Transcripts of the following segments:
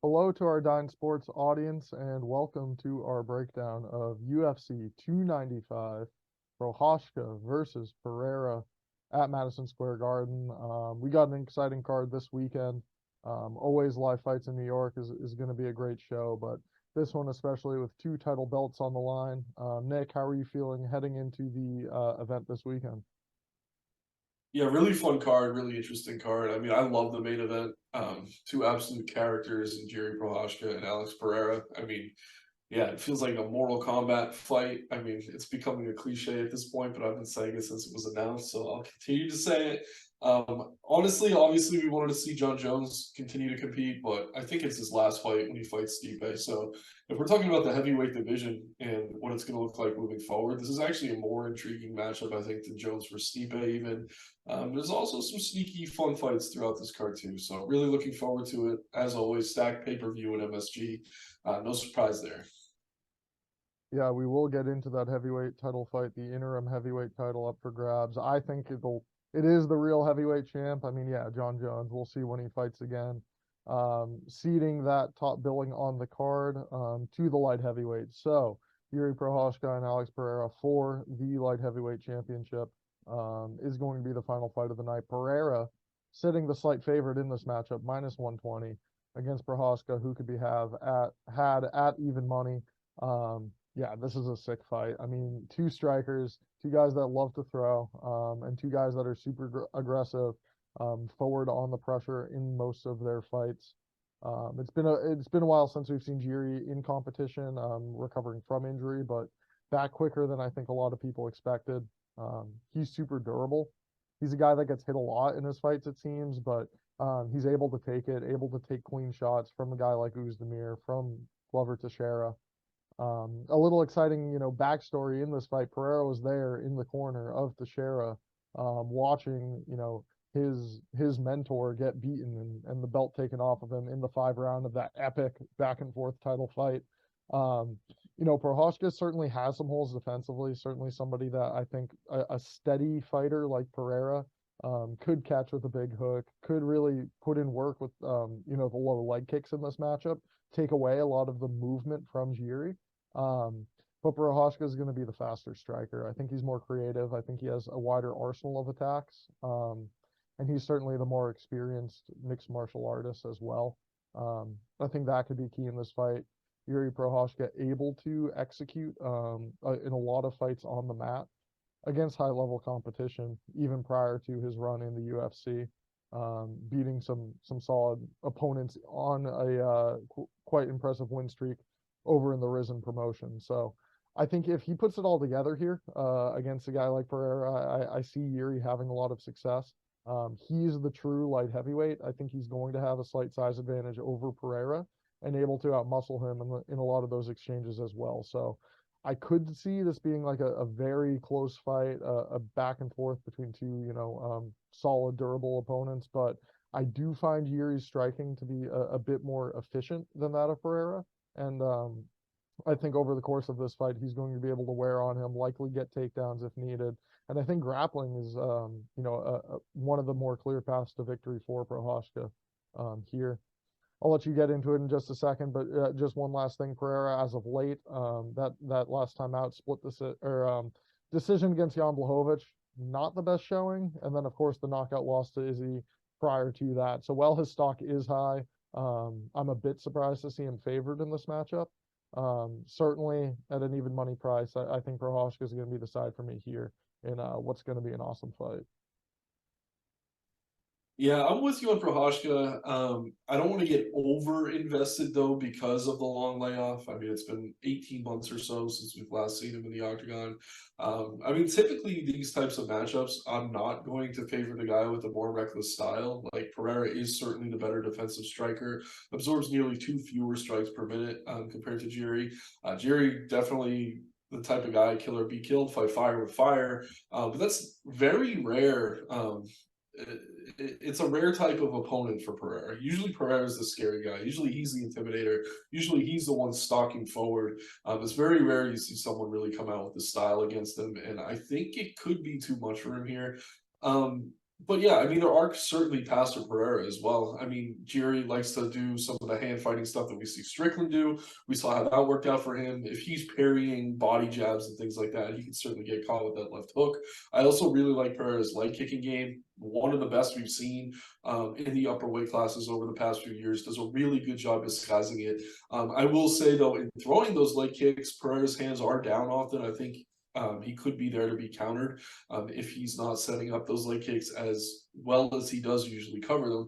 Hello to our Dine Sports audience, and welcome to our breakdown of UFC 295, Prochazka versus Pereira at Madison Square Garden. We got an exciting card this weekend. Always live fights in New York is going to be a great show, but this one especially with two title belts on the line. Nick, how are you feeling heading into the event this weekend? Yeah, really fun card, really interesting card. I mean, I love the main event. Two absolute characters in Jerry Prochazka and Alex Pereira. I mean, yeah, it feels like a Mortal Kombat fight. I mean, it's becoming a cliche at this point, but I've been saying it since it was announced, so I'll continue to say it. Honestly, obviously, we wanted to see John Jones continue to compete, but I think it's his last fight when he fights Stipe. So, if we're talking about the heavyweight division and what it's going to look like moving forward, this is actually a more intriguing matchup, I think, than Jones versus Stipe. Even there's also some sneaky fun fights throughout this card too. So, really looking forward to it. As always, stacked pay-per-view and MSG. No surprise there. Yeah, we will get into that heavyweight title fight, the interim heavyweight title up for grabs. I think it is the real heavyweight champ. I mean, yeah, John Jones. We'll see when he fights again. Seeding that top billing on the card to the light heavyweight. So Yuri Prochazka and Alex Pereira for the light heavyweight championship is going to be the final fight of the night. Pereira sitting the slight favorite in this matchup, minus 120 against Prochazka, who could be had at even money. Yeah, this is a sick fight. I mean, two strikers, two guys that love to throw, and two guys that are super aggressive, forward on the pressure in most of their fights. It's been a while since we've seen Jiri in competition, recovering from injury, but back quicker than I think a lot of people expected. He's super durable. He's a guy that gets hit a lot in his fights, it seems, but he's able to take it, able to take clean shots from a guy like Uzdemir, from Glover Teixeira. A little exciting, backstory in this fight. Pereira was there in the corner of Teixeira, watching, his mentor get beaten and the belt taken off of him in the 5 round of that epic back and forth title fight. Prochazka certainly has some holes defensively. Certainly somebody that I think a steady fighter like Pereira could catch with a big hook, could really put in work with the low leg kicks in this matchup, take away a lot of the movement from Jiri. But Prochazka is going to be the faster striker. I think he's more creative. I think he has a wider arsenal of attacks. And he's certainly the more experienced mixed martial artist as well. I think that could be key in this fight. Yuri Prochazka able to execute in a lot of fights on the mat against high level competition, even prior to his run in the UFC, beating some solid opponents on a quite impressive win streak over in the Risen promotion. So I think if he puts it all together here against a guy like Pereira, I see Yuri having a lot of success. He's the true light heavyweight. I think he's going to have a slight size advantage over Pereira and able to outmuscle him in a lot of those exchanges as well. So I could see this being like a very close fight, a back and forth between two, solid, durable opponents. But I do find Yuri's striking to be a bit more efficient than that of Pereira. And I think over the course of this fight, he's going to be able to wear on him, likely get takedowns if needed. And I think grappling is, one of the more clear paths to victory for Prochazka here. I'll let you get into it in just a second, but just one last thing. Pereira, as of late, that last time out, decision against Jan Blachowicz, not the best showing. And then, of course, the knockout loss to Izzy prior to that. So while his stock is high, I'm a bit surprised to see him favored in this matchup. Certainly at an even money price, I think Prochazka is going to be the side for me here in what's going to be an awesome fight. Yeah, I'm with you on Prochazka. I don't want to get over invested though because of the long layoff. I mean, it's been 18 months or so since we've last seen him in the octagon. I mean, typically these types of matchups, I'm not going to favor the guy with the more reckless style. Like Pereira is certainly the better defensive striker, absorbs nearly 2 fewer strikes per minute compared to Jiri. Jiri definitely the type of guy, kill or be killed, fight fire with fire. But that's very rare. It's a rare type of opponent for Pereira. Usually Pereira is the scary guy. Usually he's the intimidator. Usually he's the one stalking forward. It's very rare you see someone really come out with the style against him, and I think it could be too much for him here. But yeah, I mean, there are certainly paths for Pereira as well. I mean, Jiri likes to do some of the hand fighting stuff that we see Strickland do. We saw how that worked out for him. If he's parrying body jabs and things like that, he can certainly get caught with that left hook. I also really like Pereira's leg kicking game. One of the best we've seen in the upper weight classes over the past few years. Does a really good job disguising it. I will say, though, in throwing those leg kicks, Pereira's hands are down often. I think he could be there to be countered if he's not setting up those leg kicks as well as he does usually cover them.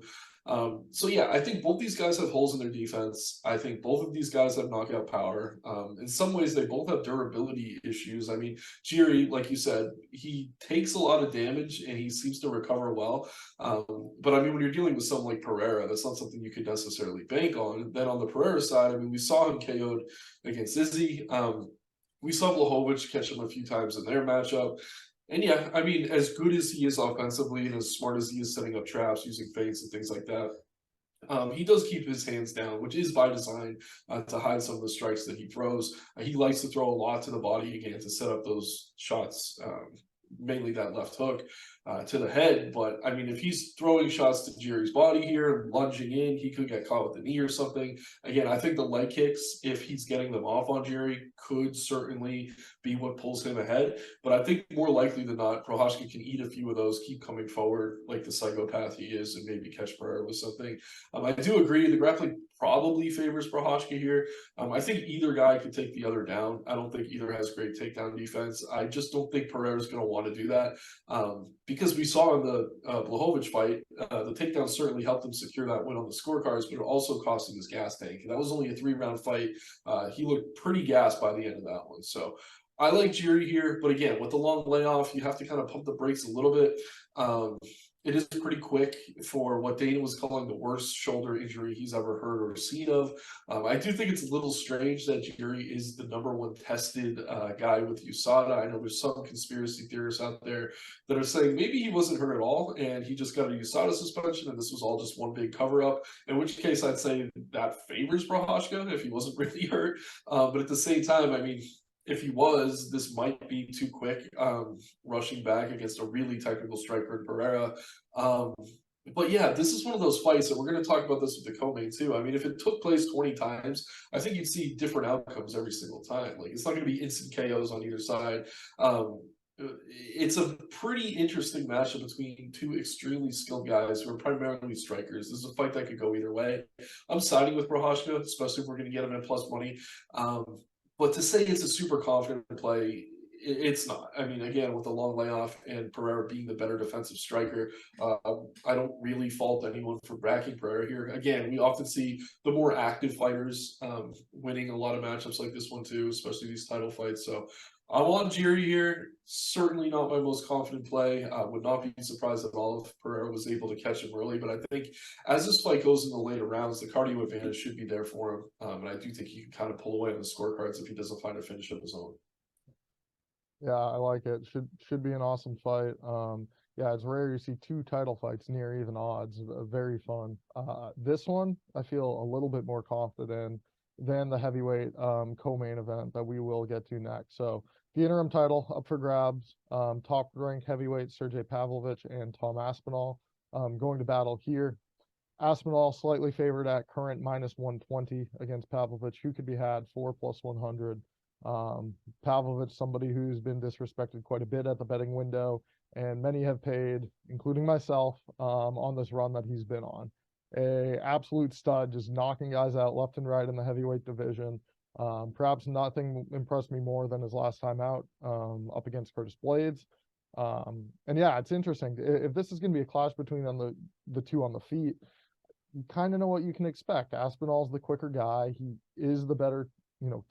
So yeah, I think both these guys have holes in their defense. I think both of these guys have knockout power. In some ways, they both have durability issues. I mean, Jiri, like you said, he takes a lot of damage and he seems to recover well. But I mean, when you're dealing with someone like Pereira, that's not something you could necessarily bank on. Then on the Pereira side, I mean, we saw him KO'd against Izzy. We saw Blachowicz catch him a few times in their matchup. And yeah, I mean, as good as he is offensively and as smart as he is setting up traps, using feints and things like that, he does keep his hands down, which is by design to hide some of the strikes that he throws. He likes to throw a lot to the body again to set up those shots, mainly that left hook to the head. But I mean, if he's throwing shots to Jiri's body here, lunging in, he could get caught with the knee or something. Again, I think the leg kicks, if he's getting them off on Jiri, could certainly be what pulls him ahead. But I think more likely than not, Prochazka can eat a few of those, keep coming forward like the psychopath he is, and maybe catch Pereira with something. I do agree the grappling probably favors Prochazka here. I think either guy could take the other down. I don't think either has great takedown defense. I just don't think Pereira's going to want to do that because we saw in the Blachowicz fight, the takedown certainly helped him secure that win on the scorecards, but it also cost him his gas tank. That was only a 3-round fight. He looked pretty gassed by the end of that one. So I like Jiri here, but again, with the long layoff, you have to kind of pump the brakes a little bit. It is pretty quick for what Dana was calling the worst shoulder injury he's ever heard or seen of. I do think it's a little strange that Jiri is the #1 tested guy with USADA. I know there's some conspiracy theorists out there that are saying maybe he wasn't hurt at all and he just got a USADA suspension and this was all just one big cover-up, in which case I'd say that favors Prochazka if he wasn't really hurt. But at the same time, I mean, if he was, this might be too quick, rushing back against a really technical striker in Pereira. But yeah, this is one of those fights, and we're going to talk about this with the co-main too. I mean, if it took place 20 times, I think you'd see different outcomes every single time. Like, it's not going to be instant KOs on either side. It's a pretty interesting matchup between two extremely skilled guys who are primarily strikers. This is a fight that could go either way. I'm siding with Prochazka, especially if we're going to get him at plus money. But to say it's a super confident play, it's not. I mean, again, with the long layoff and Pereira being the better defensive striker, I don't really fault anyone for backing Pereira here. Again, we often see the more active fighters winning a lot of matchups like this one too, especially these title fights. So I'm on Jiri here. Certainly not my most confident play. I would not be surprised at all if Pereira was able to catch him early. But I think as this fight goes in the later rounds, the cardio advantage should be there for him. And I do think he can kind of pull away on the scorecards if he doesn't find a finish of his own. Yeah, I like it. Should be an awesome fight. Yeah, it's rare you see two title fights near even odds. Very fun. This one I feel a little bit more confident in than the heavyweight co-main event that we will get to next. So the interim title up for grabs. Top ranked heavyweight Sergey Pavlovich and Tom Aspinall going to battle here. Aspinall slightly favored at current -120 against Pavlovich, who could be had for +100. Pavlovich, somebody who's been disrespected quite a bit at the betting window, and many have paid, including myself, on this run that he's been on. A absolute stud, just knocking guys out left and right in the heavyweight division. Perhaps nothing impressed me more than his last time out, up against Curtis Blades. And yeah, it's interesting. If this is going to be a clash between the two on the feet, you kind of know what you can expect. Aspinall's the quicker guy. He is the better,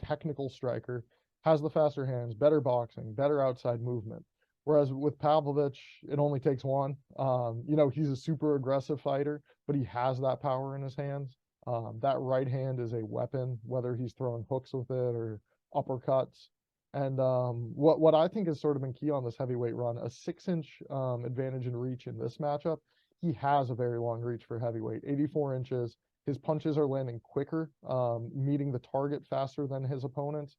technical striker, has the faster hands, better boxing, better outside movement. Whereas with Pavlovich, it only takes one. He's a super aggressive fighter, but he has that power in his hands. That right hand is a weapon, whether he's throwing hooks with it or uppercuts. And what I think has sort of been key on this heavyweight run, a 6-inch advantage in reach in this matchup. He has a very long reach for heavyweight, 84 inches. His punches are landing quicker, meeting the target faster than his opponents,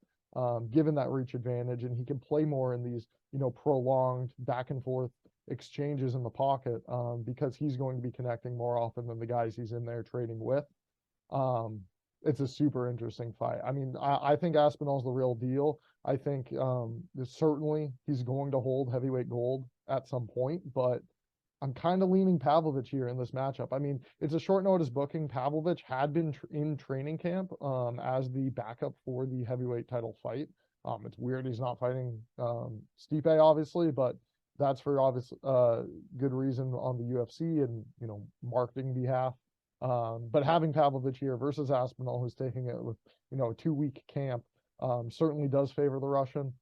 given that reach advantage, and he can play more in these, prolonged back and forth exchanges in the pocket, because he's going to be connecting more often than the guys he's in there trading with. Um, it's a super interesting fight. I mean, I think Aspinall's the real deal. I think certainly he's going to hold heavyweight gold at some point, but I'm kind of leaning Pavlovich here in this matchup. I mean, it's a short notice booking. Pavlovich had been in training camp as the backup for the heavyweight title fight. It's weird he's not fighting Stipe, obviously, but that's for obvious good reason on the UFC and marketing behalf. But having Pavlovich here versus Aspinall, who's taking it with a 2-week camp, certainly does favor the Russian.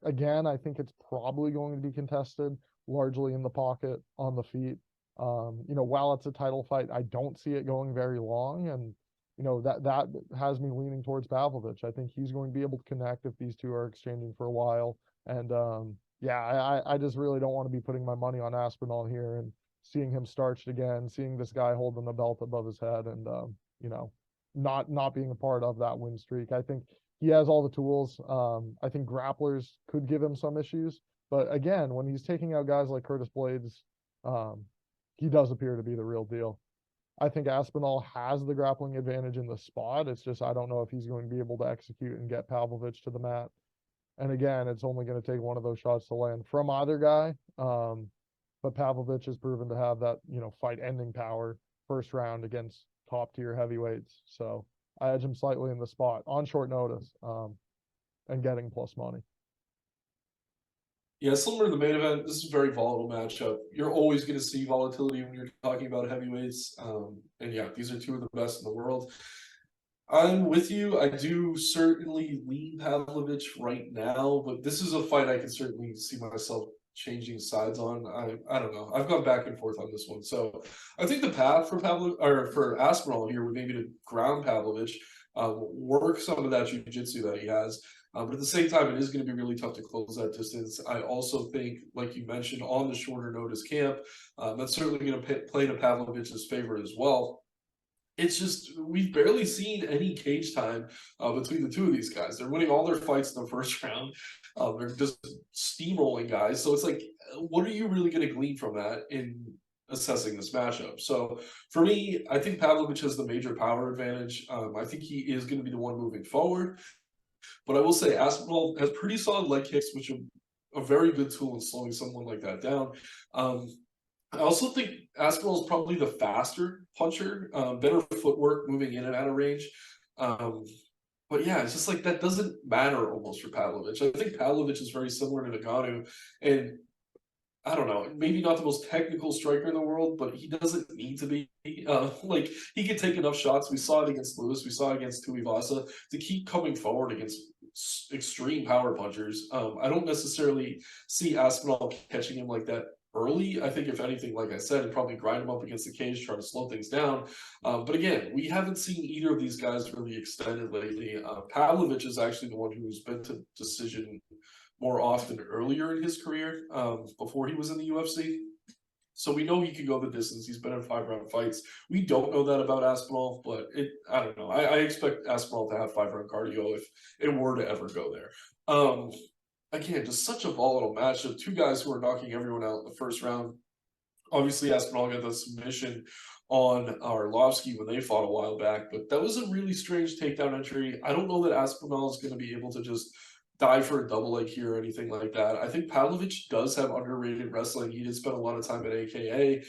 Again, I think it's probably going to be contested largely in the pocket, on the feet. While it's a title fight, I don't see it going very long, and that has me leaning towards Pavlovich. I think he's going to be able to connect if these two are exchanging for a while. And yeah, I just really don't want to be putting my money on Aspinall here and seeing him starched again, seeing this guy holding the belt above his head, and not being a part of that win streak. I think he has all the tools. I think grapplers could give him some issues, but again, when he's taking out guys like Curtis Blades, he does appear to be the real deal. I think Aspinall has the grappling advantage in the spot. It's just I don't know if he's going to be able to execute and get Pavlovich to the mat. And again, it's only going to take one of those shots to land from either guy. But Pavlovich has proven to have that, fight-ending power first round against top-tier heavyweights. So I edge him slightly in the spot on short notice, and getting plus money. Yeah, similar to the main event, this is a very volatile matchup. You're always going to see volatility when you're talking about heavyweights. And yeah, these are two of the best in the world. I'm with you. I do certainly lean Pavlovich right now, but this is a fight I can certainly see myself changing sides on. I don't know. I've gone back and forth on this one. So I think the path for for Aspinall here would maybe to ground Pavlovich, work some of that jiu-jitsu that he has. But at the same time, it is going to be really tough to close that distance. I also think, like you mentioned, on the shorter notice camp, that's certainly going to play to Pavlovich's favor as well. It's just we've barely seen any cage time between the two of these guys. They're winning all their fights in the first round. They're just steamrolling guys. So it's like, what are you really going to glean from that in assessing this matchup? So for me, I think Pavlovich has the major power advantage. I think he is going to be the one moving forward. But I will say Aspinall has pretty solid leg kicks, which are a very good tool in slowing someone like that down. I also think Aspinall is probably the faster puncher, better footwork moving in and out of range. But yeah, it's just like that doesn't matter almost for Pavlovich. I think Pavlovich is very similar to Ngannou, and I don't know, maybe not the most technical striker in the world, but he doesn't need to be. Like, he can take enough shots. We saw it against Lewis. We saw it against Tuivasa to keep coming forward against extreme power punchers. I don't necessarily see Aspinall catching him like that early. I think, if anything, like I said, he'd probably grind him up against the cage, try to slow things down. But again, we haven't seen either of these guys really extended lately. Pavlovich is actually the one who's been to decision more often earlier in his career, before he was in the UFC. So we know he could go the distance. He's been in 5-round fights. We don't know that about Aspinall, but I don't know. I expect Aspinall to have 5-round cardio if it were to ever go there. Again, just such a volatile matchup. Two guys who are knocking everyone out in the first round. Obviously, Aspinall got the submission on Arlovsky when they fought a while back, but that was a really strange takedown entry. I don't know that Aspinall is going to be able to just dive for a double leg here or anything like that. I think Pavlovich does have underrated wrestling. He did spend a lot of time at AKA.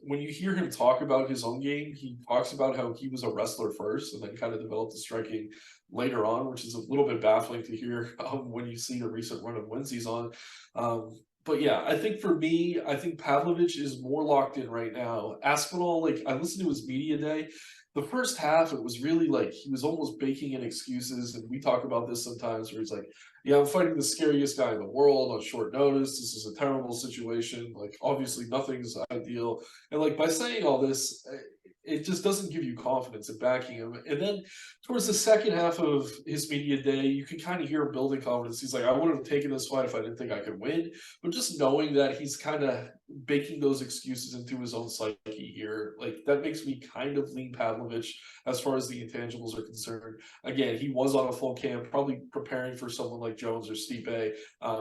When you hear him talk about his own game, he talks about how he was a wrestler first and then kind of developed the striking later on, which is a little bit baffling to hear when you see the recent run of wins he's on. But yeah, I think for me, I think Pavlovich is more locked in right now. Aspinall, like, I listened to his media day. The first half, it was really like he was almost baking in excuses. And we talk about this sometimes where he's like, yeah, I'm fighting the scariest guy in the world on short notice. This is a terrible situation. Like, obviously, nothing's ideal. And like, by saying all this, it just doesn't give you confidence in backing him. And then towards the second half of his media day, you can kind of hear him building confidence. He's like, I wouldn't have taken this fight if I didn't think I could win. But just knowing that he's kind of baking those excuses into his own psyche here, like that makes me kind of lean Pavlovich as far as the intangibles are concerned. Again, he was on a full camp, probably preparing for someone like Jones or Stipe.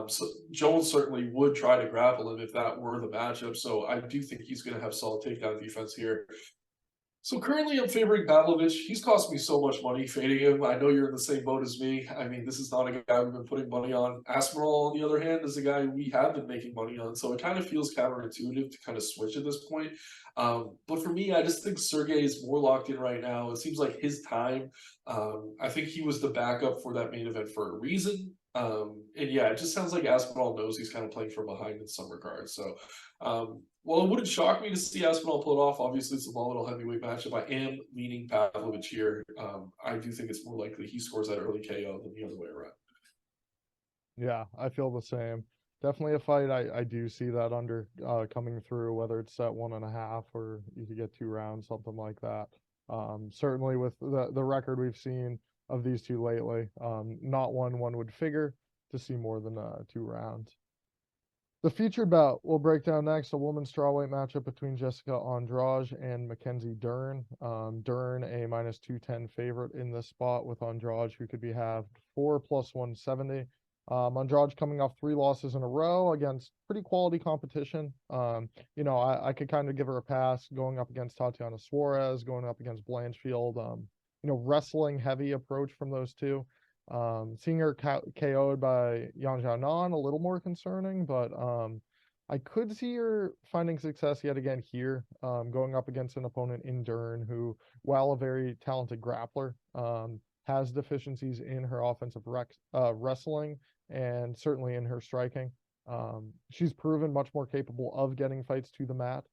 So Jones certainly would try to grapple him if that were the matchup. So I do think he's going to have solid takedown defense here. So currently I'm favoring Pavlovich. He's cost me so much money fading him. I know you're in the same boat as me. I mean, this is not a guy we've been putting money on. Aspinall, on the other hand, is a guy we have been making money on. So it kind of feels counterintuitive to kind of switch at this point. But for me, I just think Sergey is more locked in right now. It seems like his time. I think he was the backup for that main event for a reason. And yeah, it just sounds like Aspinall knows he's kind of playing from behind in some regards. So well, it wouldn't shock me to see Aspinall pull it off. Obviously, it's a volatile heavyweight matchup. I am leaning Pavlovich here. I do think it's more likely he scores that early KO than the other way around. Yeah, I feel the same. Definitely a fight. I do see that under coming through, whether it's at 1.5 or you could get 2 rounds, something like that. Certainly with the record we've seen of these two lately, not one would figure to see more than 2 rounds. The featured bout we'll break down next, a women's strawweight matchup between Jessica Andrade and Mackenzie Dern. Dern, a -210 favorite in this spot, with Andrade, who could be halved for +170. Andrade coming off 3 losses in a row against pretty quality competition. I could kind of give her a pass going up against Tatiana Suarez, going up against Blanchfield. Wrestling heavy approach from those two. Seeing her KO'd by Yan Xiaonan a little more concerning, but I could see her finding success yet again here, going up against an opponent in Dern who, while a very talented grappler, has deficiencies in her offensive wrestling and certainly in her striking. She's proven much more capable of getting fights to the mat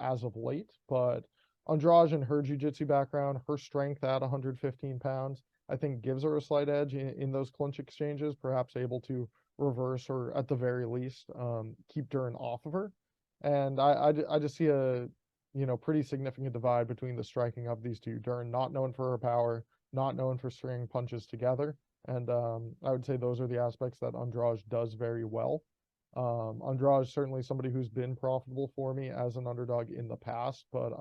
as of late, but Andrade and her jiu-jitsu background, her strength at 115 pounds, I think gives her a slight edge in those clinch exchanges, perhaps able to reverse or at the very least keep Dern off of her. And I just see a pretty significant divide between the striking of these two. Dern not known for her power, not known for stringing punches together, and I would say those are the aspects that Andrade does very well. Andrade is certainly somebody who's been profitable for me as an underdog in the past, but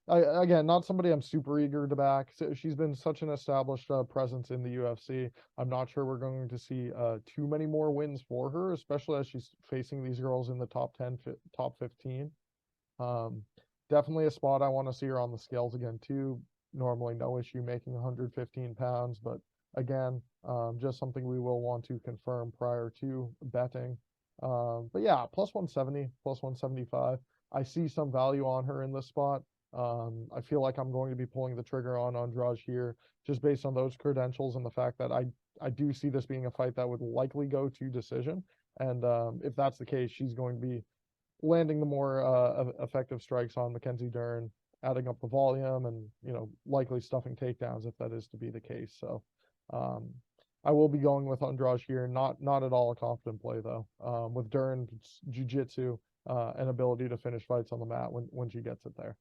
again, not somebody I'm super eager to back. She's been such an established presence in the UFC. I'm not sure we're going to see too many more wins for her, especially as she's facing these girls in the top 10, top 15. Definitely a spot I want to see her on the scales again too. Normally no issue making 115 pounds, but again, just something we will want to confirm prior to betting. But yeah, +170, +175. I see some value on her in this spot. I feel like I'm going to be pulling the trigger on Andrade here, just based on those credentials and the fact that I do see this being a fight that would likely go to decision. And if that's the case, she's going to be landing the more effective strikes on Mackenzie Dern, adding up the volume, and likely stuffing takedowns if that is to be the case. So I will be going with Andrade here. Not at all a confident play though. With Dern's jiu-jitsu and ability to finish fights on the mat when she gets it there.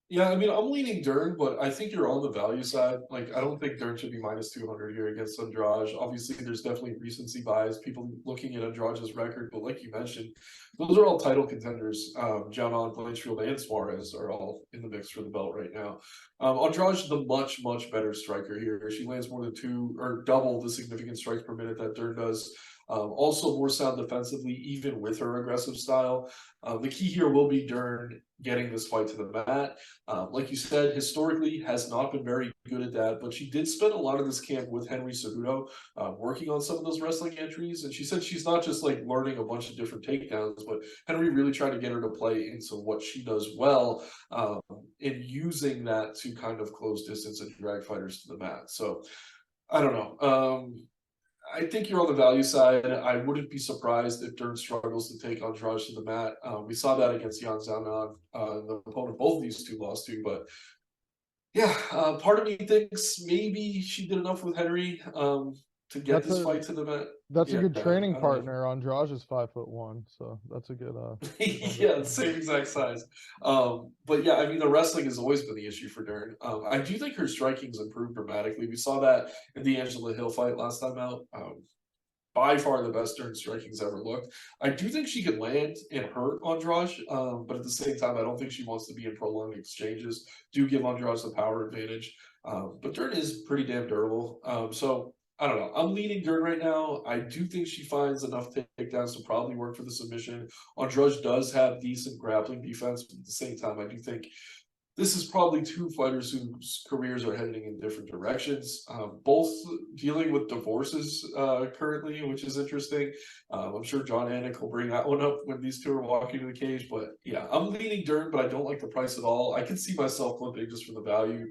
Yeah, I mean, I'm leaning Dern, but I think you're on the value side. Like, I don't think Dern should be -200 here against Andrade. Obviously, there's definitely recency bias, people looking at Andrade's record, but like you mentioned, those are all title contenders. Xiaonan, Blanchfield, and Suarez are all in the mix for the belt right now. Andrade's the much better striker here. She lands more than 2 or double the significant strikes per minute that Dern does. Also more sound defensively, even with her aggressive style. The key here will be Dern getting this fight to the mat. Like you said, historically has not been very good at that, but she did spend a lot of this camp with Henry Cejudo, working on some of those wrestling entries. And she said she's not just like learning a bunch of different takedowns, but Henry really tried to get her to play into what she does well, in using that to kind of close distance and drag fighters to the mat. So I don't know. I think you're on the value side. I wouldn't be surprised if Dern struggles to take Andrade to the mat. We saw that against Yan Xiaonan, the opponent both of these two lost to. But yeah, part of me thinks maybe she did enough with Henry. to get That's this a fight to the vet. that's a Yeah, good training I don't know. partner. Andrade is 5'1", so that's a good Yeah, understanding. same exact size. But yeah, I mean, the wrestling has always been the issue for Dern. I do think her striking's improved dramatically. We saw that in the Angela Hill fight last time out. By far the best Dern striking's ever looked. I do think she can land and hurt Andrade, but at the same time, I don't think she wants to be in prolonged exchanges. Do give Andrade the power advantage, but Dern is pretty damn durable. So I don't know. I'm leaning Dern right now. I do think she finds enough takedowns to probably work for the submission. Andrade does have decent grappling defense, but at the same time, I do think this is probably two fighters whose careers are heading in different directions. Both dealing with divorces currently, which is interesting. I'm sure John Anik will bring that one up when these two are walking to the cage. But yeah, I'm leaning Dern, but I don't like the price at all. I can see myself flipping just for the value,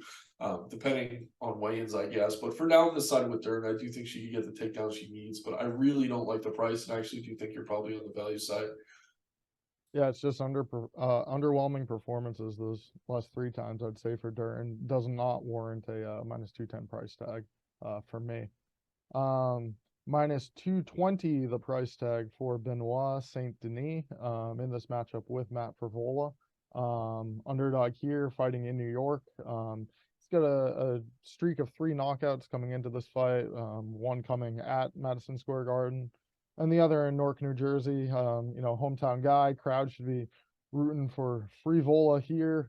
depending on weigh-ins, I guess. But for now, I'm decided with Dern. I do think she can get the takedown she needs, but I really don't like the price, and I actually do think you're probably on the value side. Yeah, it's just underwhelming performances those last three times, I'd say, for Durden. Does not warrant a minus 210 price tag for me. Minus 220 the price tag for Benoit Saint-Denis in this matchup with Matt Frevola. Underdog here, fighting in New York. He's got a streak of 3 knockouts coming into this fight, one coming at Madison Square Garden and the other in Newark, New Jersey. Hometown guy. Crowd should be rooting for Frevola here.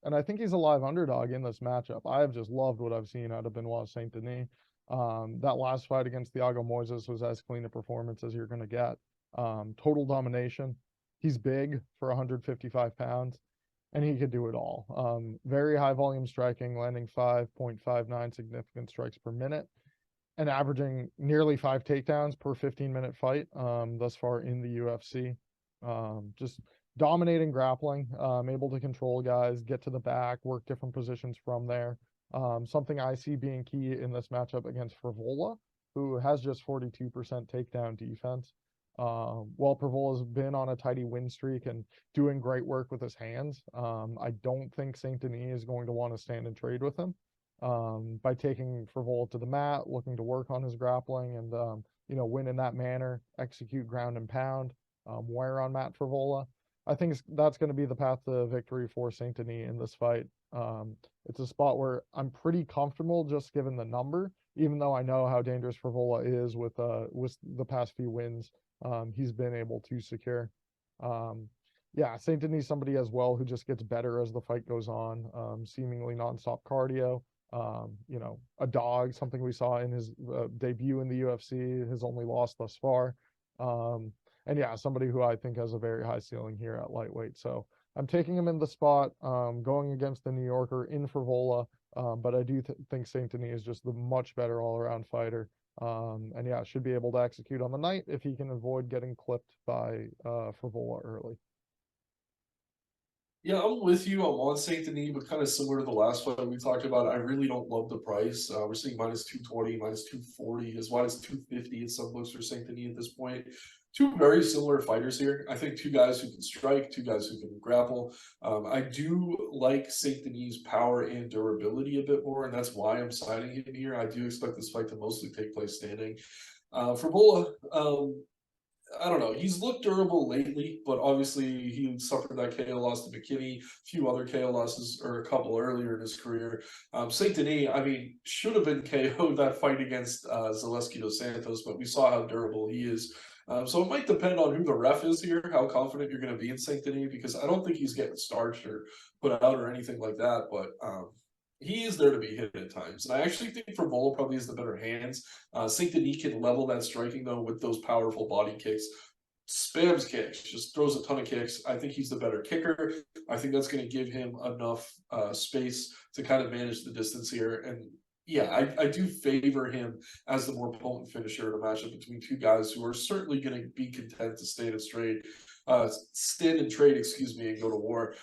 And I think he's a live underdog in this matchup. I have just loved what I've seen out of Benoit Saint-Denis. That last fight against Thiago Moises was as clean a performance as you're going to get. Total domination. He's big for 155 pounds, and he could do it all. Very high volume striking, landing 5.59 significant strikes per minute, and averaging nearly 5 takedowns per 15-minute fight thus far in the UFC. Just dominating grappling, able to control guys, get to the back, work different positions from there. Something I see being key in this matchup against Frevola, who has just 42% takedown defense. While Prevola's been on a tidy win streak and doing great work with his hands, I don't think Saint-Denis is going to want to stand and trade with him. By taking Frevola to the mat, looking to work on his grappling and, win in that manner, execute ground and pound, wear on Matt Frevola. I think that's going to be the path to victory for Saint-Denis in this fight. It's a spot where I'm pretty comfortable just given the number, even though I know how dangerous Frevola is with the past few wins he's been able to secure. Yeah, Saint-Denis somebody as well who just gets better as the fight goes on, seemingly nonstop cardio. A dog, something we saw in his debut in the UFC, his only loss thus far. And yeah, somebody who I think has a very high ceiling here at lightweight. So I'm taking him in the spot, going against the New Yorker in Frevola. But I do think Saint-Denis is just the much better all-around fighter. And yeah, should be able to execute on the night if he can avoid getting clipped by Frevola early. Yeah, I'm with you. I'm on Saint Denis, but kind of similar to the last fight we talked about. I really don't love the price. We're seeing minus 220, minus 240, as wide as 250 in some books for Saint Denis at this point. Two very similar fighters here. I think two guys who can strike, two guys who can grapple. I do like Saint Denis' power and durability a bit more, and that's why I'm signing him here. I do expect this fight to mostly take place standing. For Bola, I don't know. He's looked durable lately, but obviously he suffered that KO loss to McKinney, a few other KO losses, or a couple earlier in his career. Saint Denis, I mean, should have been KO'd that fight against Zaleski dos Santos, but we saw how durable he is. So it might depend on who the ref is here, how confident you're going to be in Saint Denis, because I don't think he's getting starched or put out or anything like that. But he is there to be hit at times. And I actually think Frevola probably has the better hands. Saint Denis can level that striking, though, with those powerful body kicks. Spams kicks, just throws a ton of kicks. I think he's the better kicker. I think that's going to give him enough space to kind of manage the distance here. And yeah, I do favor him as the more potent finisher in a matchup between two guys who are certainly going to be content to stand and trade, and go to war.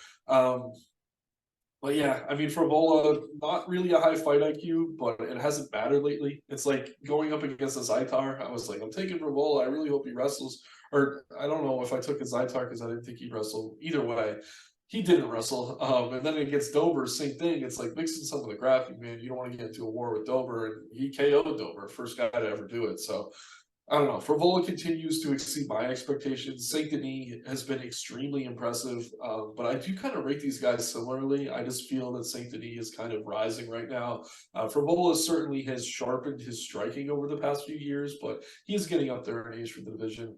But yeah, I mean, Frevola, not really a high fight IQ, but it hasn't mattered lately. It's like going up against a Zaitar. I was like, I'm taking Frevola. I really hope he wrestles. Or I don't know if I took a Zaitar because I didn't think he'd wrestle. Either way, he didn't wrestle. And then against Dober, same thing. It's like mixing some of the grappling, man. You don't want to get into a war with Dober, and he KO'd Dober, first guy to ever do it. So I don't know. Favola continues to exceed my expectations. Saint-Denis has been extremely impressive, but I do kind of rate these guys similarly. I just feel that Saint-Denis is kind of rising right now. Favola certainly has sharpened his striking over the past few years, but he's getting up there in age for the division.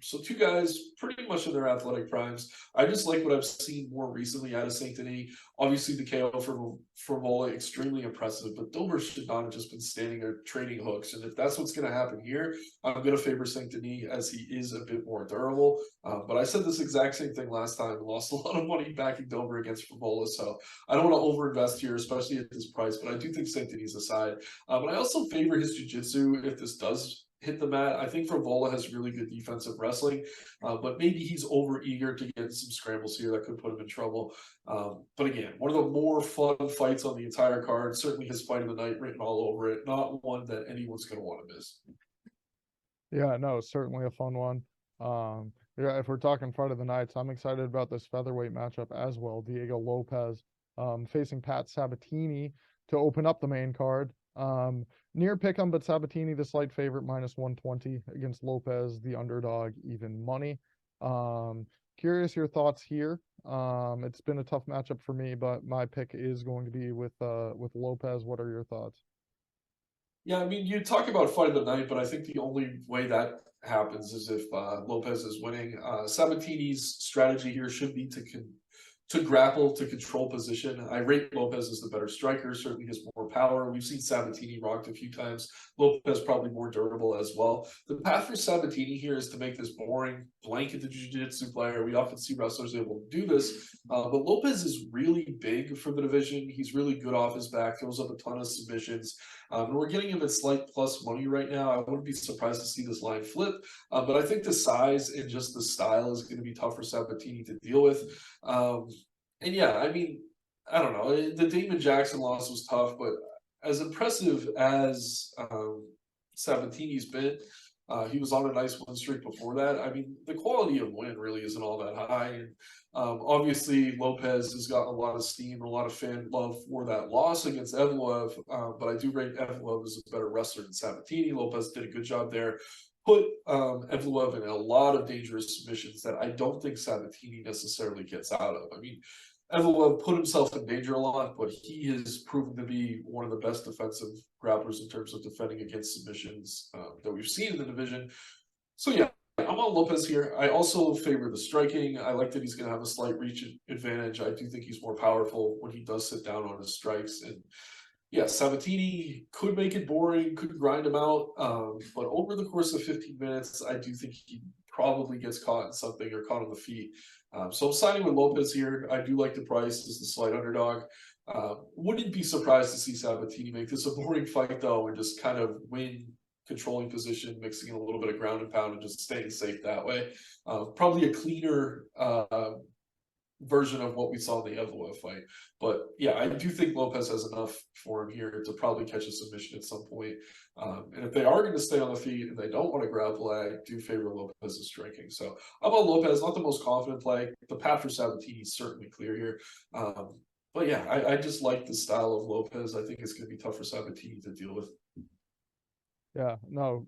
So two guys pretty much in their athletic primes. I just like what I've seen more recently out of Saint-Denis. Obviously, the KO for Favola extremely impressive, but Dober should not have just been standing there trading hooks. And if that's what's going to happen here, I'm going to favor Saint-Denis as he is a bit more durable. But I said this exact same thing last time and lost a lot of money backing Dober against Favola. So I don't want to overinvest here, especially at this price. But I do think Saint-Denis aside. But I also favor his jiu-jitsu if this does hit the mat. I think Favola has really good defensive wrestling, but maybe he's over eager to get some scrambles here that could put him in trouble. But again, one of the more fun fights on the entire card. Certainly his fight of the night written all over it. Not one that anyone's going to want to miss. Yeah, no, certainly a fun one. Yeah, if we're talking fight of the nights, I'm excited about this featherweight matchup as well. Diego Lopez facing Pat Sabatini to open up the main card. Near pick'em, but Sabatini the slight favorite, -120 against Lopez, the underdog, even money. Curious your thoughts here. It's been a tough matchup for me, but my pick is going to be with Lopez. What are your thoughts? Yeah, I mean, you talk about fight of the night, but I think the only way that happens is if Lopez is winning. Sabatini's strategy here should be to grapple, to control position. I rate Lopez as the better striker, certainly has more power. We've seen Sabatini rocked a few times. Lopez probably more durable as well. The path for Sabatini here is to make this boring, blanket the jiu-jitsu player. We often see wrestlers able to do this, but Lopez is really big for the division. He's really good off his back, throws up a ton of submissions. And we're getting him at slight plus money right now. I wouldn't be surprised to see this line flip, but I think the size and just the style is going to be tough for Sabatini to deal with. And yeah, I mean, I don't know. The Damon Jackson loss was tough, but as impressive as Sabatini's been, he was on a nice win streak before that. I mean, the quality of win really isn't all that high. And obviously, Lopez has gotten a lot of steam and a lot of fan love for that loss against Evloev, but I do rate Evloev as a better wrestler than Sabatini. Lopez did a good job there. Put Evloev in a lot of dangerous submissions that I don't think Sabatini necessarily gets out of. I mean, Evloev put himself in danger a lot, but he has proven to be one of the best defensive grapplers in terms of defending against submissions that we've seen in the division. So yeah, I'm on Lopez here. I also favor the striking. I like that he's going to have a slight reach advantage. I do think he's more powerful when he does sit down on his strikes. And yeah, Sabatini could make it boring, could grind him out. But over the course of 15 minutes, I do think he probably gets caught in something or caught on the feet. So I'm siding with Lopez here. I do like the price as the slight underdog. Wouldn't be surprised to see Sabatini make this a boring fight, though, and just kind of win controlling position, mixing in a little bit of ground and pound and just staying safe that way. Probably a cleaner version of what we saw in the Evloev fight. But yeah, I do think Lopez has enough for him here to probably catch a submission at some point. And if they are going to stay on the feet and they don't want to grapple, I do favor Lopez's striking. So I'm on Lopez, not the most confident play. The path for Sabatini is certainly clear here. But yeah, I just like the style of Lopez. I think it's going to be tough for Sabatini to deal with. Yeah, no,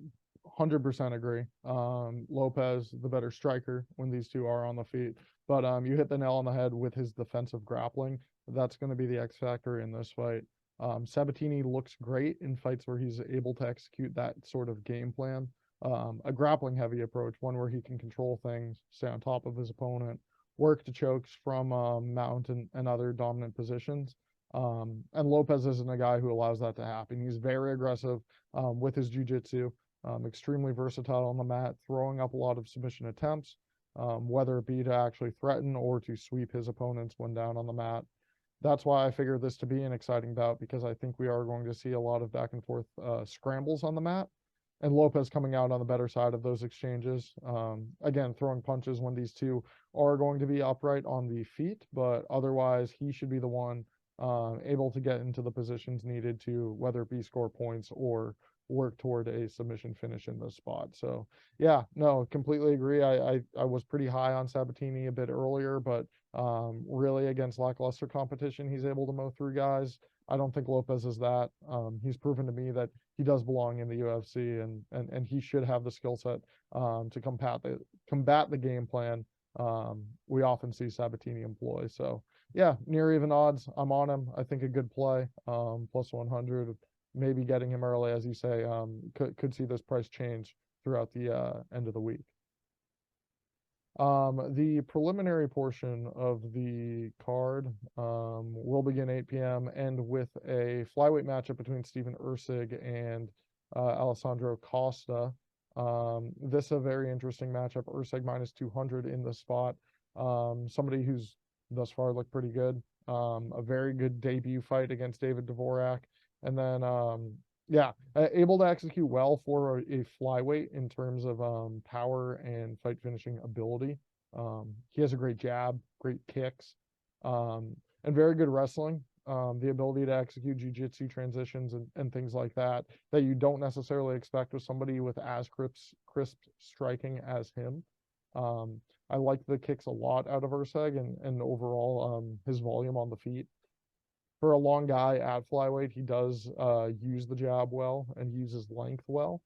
100% agree. Lopez, the better striker when these two are on the feet. But you hit the nail on the head with his defensive grappling. That's going to be the X factor in this fight. Sabatini looks great in fights where he's able to execute that sort of game plan. A grappling heavy approach, one where he can control things, stay on top of his opponent, work to chokes from mount and other dominant positions. And Lopez isn't a guy who allows that to happen. He's very aggressive with his jiu-jitsu, extremely versatile on the mat, throwing up a lot of submission attempts, whether it be to actually threaten or to sweep his opponents when down on the mat. That's why I figure this to be an exciting bout, because I think we are going to see a lot of back and forth scrambles on the mat, and Lopez coming out on the better side of those exchanges. Again, throwing punches when these two are going to be upright on the feet, but otherwise he should be the one able to get into the positions needed to, whether it be score points or work toward a submission finish in this spot. So yeah, no, completely agree. I was pretty high on Sabatini a bit earlier, but Really against lackluster competition, he's able to mow through guys. I don't think Lopez is that. He's proven to me that he does belong in the UFC, and he should have the skill set to combat the game plan we often see Sabatini employ. So yeah, near even odds. I'm on him. I think a good play. Plus 100, maybe getting him early, as you say. Could see this price change throughout the end of the week. The preliminary portion of the card will begin 8 p.m. and with a flyweight matchup between Steven Ursig and Alessandro Costa. This is a very interesting matchup. Ursig minus 200 in the spot. Somebody who's thus far looked pretty good. A very good debut fight against David Dvorak. And then yeah, able to execute well for a flyweight in terms of power and fight finishing ability. He has a great jab, great kicks, and very good wrestling. The ability to execute jiu-jitsu transitions and things like that you don't necessarily expect with somebody with as crisp striking as him. I like the kicks a lot out of Urseg and overall his volume on the feet. For a long guy at flyweight, he does use the jab well and uses length well.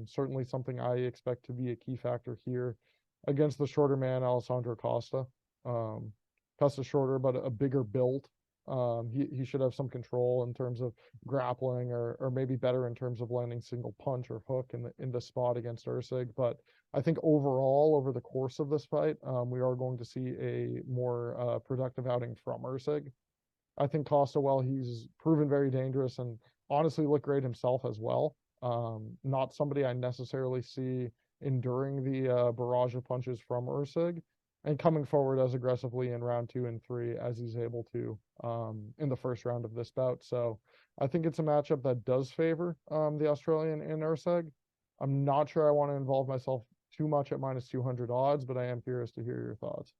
Certainly something I expect to be a key factor here against the shorter man, Alessandro Costa. Costa's shorter, but a bigger build. He should have some control in terms of grappling or maybe better in terms of landing single punch or hook in the spot against Ursig. But I think overall, over the course of this fight, we are going to see a more productive outing from Ursig. I think Costa, well, he's proven very dangerous and honestly looked great himself as well. Not somebody I necessarily see enduring the barrage of punches from Ursig and coming forward as aggressively in round 2 and 3 as he's able to in the first round of this bout. So I think it's a matchup that does favor the Australian in Ursig. I'm not sure I want to involve myself too much at minus 200 odds, but I am curious to hear your thoughts.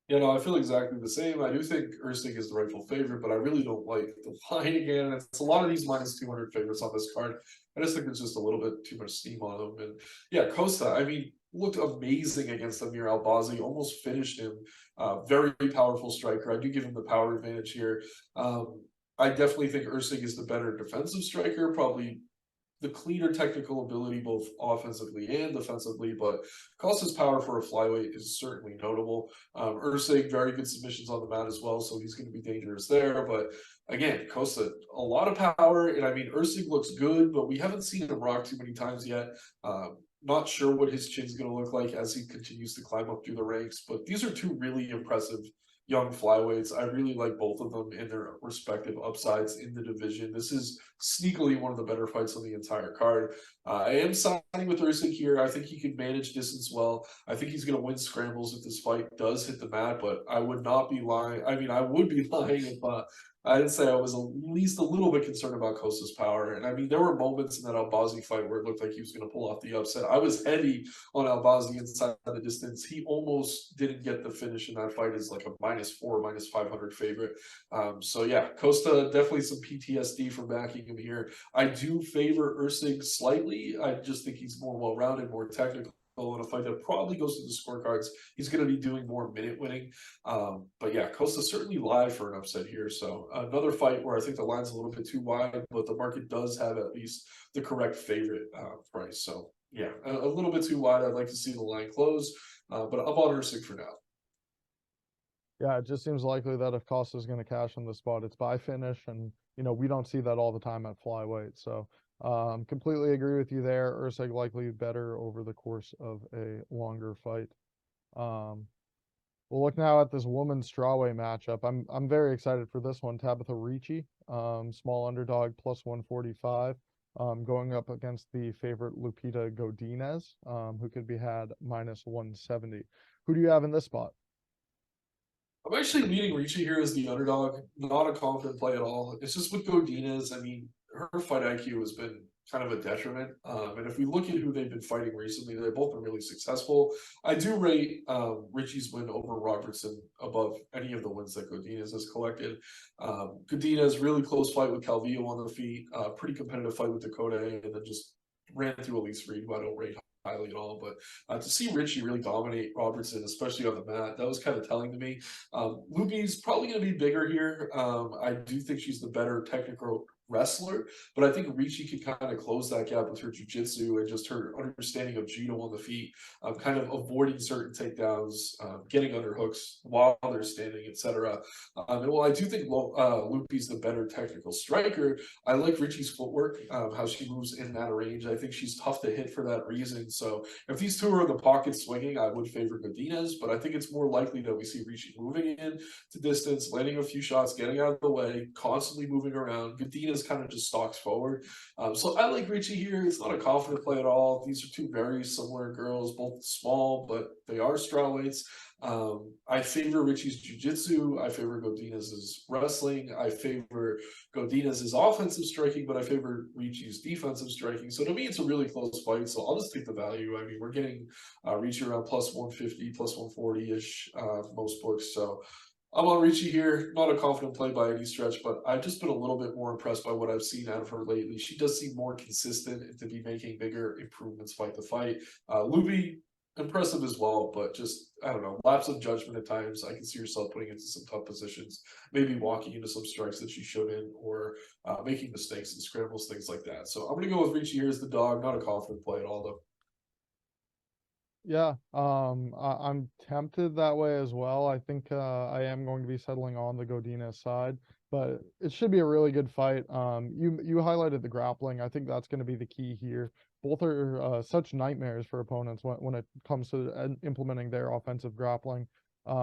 Yeah, no, I feel exactly the same. I do think Ursig is the rightful favorite, but I really don't like the line again. It's a lot of these minus 200 favorites on this card. I just think there's just a little bit too much steam on them. And yeah, Costa, I mean, looked amazing against Amir Albazi, almost finished him. Very powerful striker. I do give him the power advantage here. I definitely think Ursig is the better defensive striker, probably the cleaner technical ability both offensively and defensively, but Costa's power for a flyweight is certainly notable. Ursig, very good submissions on the mat as well, so he's going to be dangerous there. But again, Costa, a lot of power, and I mean, Ursig looks good, but we haven't seen him rock too many times yet. Not sure what his chin's going to look like as he continues to climb up through the ranks, but these are two really impressive young flyweights. I really like both of them and their respective upsides in the division. This is sneakily one of the better fights on the entire card. I am siding with Ursig here. I think he can manage distance well. I think he's going to win scrambles if this fight does hit the mat, but I would not be lying. I mean, I would be lying if I didn't say I was at least a little bit concerned about Costa's power. And I mean, there were moments in that Albazi fight where it looked like he was going to pull off the upset. I was heavy on Albazi inside the distance. He almost didn't get the finish in that fight as like a -4, -500 favorite. So yeah, Costa, definitely some PTSD from backing him here. I do favor Ursig slightly. I just think he's more well-rounded, more technical. In a fight that probably goes to the scorecards. He's going to be doing more minute winning. But yeah, Costa's certainly live for an upset here. So another fight where I think the line's a little bit too wide, but the market does have at least the correct favorite price. So yeah, a little bit too wide. I'd like to see the line close, but I'm on Ursig for now. Yeah, it just seems likely that if Costa's going to cash on the spot, it's by finish, and we don't see that all the time at flyweight. So completely agree with you there. Ursig likely better over the course of a longer fight. We'll look now at this women's strawweight matchup. I'm very excited for this one. Tabitha Ricci, small underdog plus 145, going up against the favorite Lupita Godinez, who could be had minus 170. Who do you have in this spot? I'm actually leading Ricci here as the underdog. Not a confident play at all. It's just with Godinez. I mean, her fight IQ has been kind of a detriment. And if we look at who they've been fighting recently, they've both been really successful. I do rate Ricci's win over Robertson above any of the wins that Godinez has collected. Godinez, really close fight with Calvillo on the feet. Pretty competitive fight with Dakota, and then just ran through Elise Reed, who I don't rate highly at all. But to see Richie really dominate Robertson, especially on the mat, that was kind of telling to me. Luby's probably going to be bigger here. I do think she's the better technical wrestler, but I think Ricci could kind of close that gap with her jiu-jitsu and just her understanding of judo on the feet, kind of avoiding certain takedowns, getting underhooks while they're standing, etc. And while I do think Lupi's the better technical striker, I like Ricci's footwork, how she moves in that range. I think she's tough to hit for that reason. So if these two are in the pocket swinging, I would favor Godinez, but I think it's more likely that we see Ricci moving in to distance, landing a few shots, getting out of the way, constantly moving around. Godinez kind of just stalks forward. So I like Ricci here. It's not a confident play at all. These are two very similar girls, both small, but they are strawweights. I favor Ricci's jiu-jitsu. I favor Godinez's wrestling. I favor Godinez's offensive striking, but I favor Ricci's defensive striking. So to me, it's a really close fight. So I'll just take the value. I mean, we're getting Ricci around plus 150, plus 140-ish, most books. So I'm on Ricci here. Not a confident play by any stretch, but I've just been a little bit more impressed by what I've seen out of her lately. She does seem more consistent and to be making bigger improvements fight to fight. Luby, impressive as well, but just, I don't know, lapse of judgment at times. I can see herself putting into some tough positions, maybe walking into some strikes that she shouldn't, or making mistakes and scrambles, things like that. So I'm going to go with Ricci here as the dog. Not a confident play at all, though. Yeah, I'm tempted that way as well. I think I am going to be settling on the Godinez side, but it should be a really good fight. You highlighted the grappling. I think that's going to be the key here. Both are such nightmares for opponents when it comes to implementing their offensive grappling.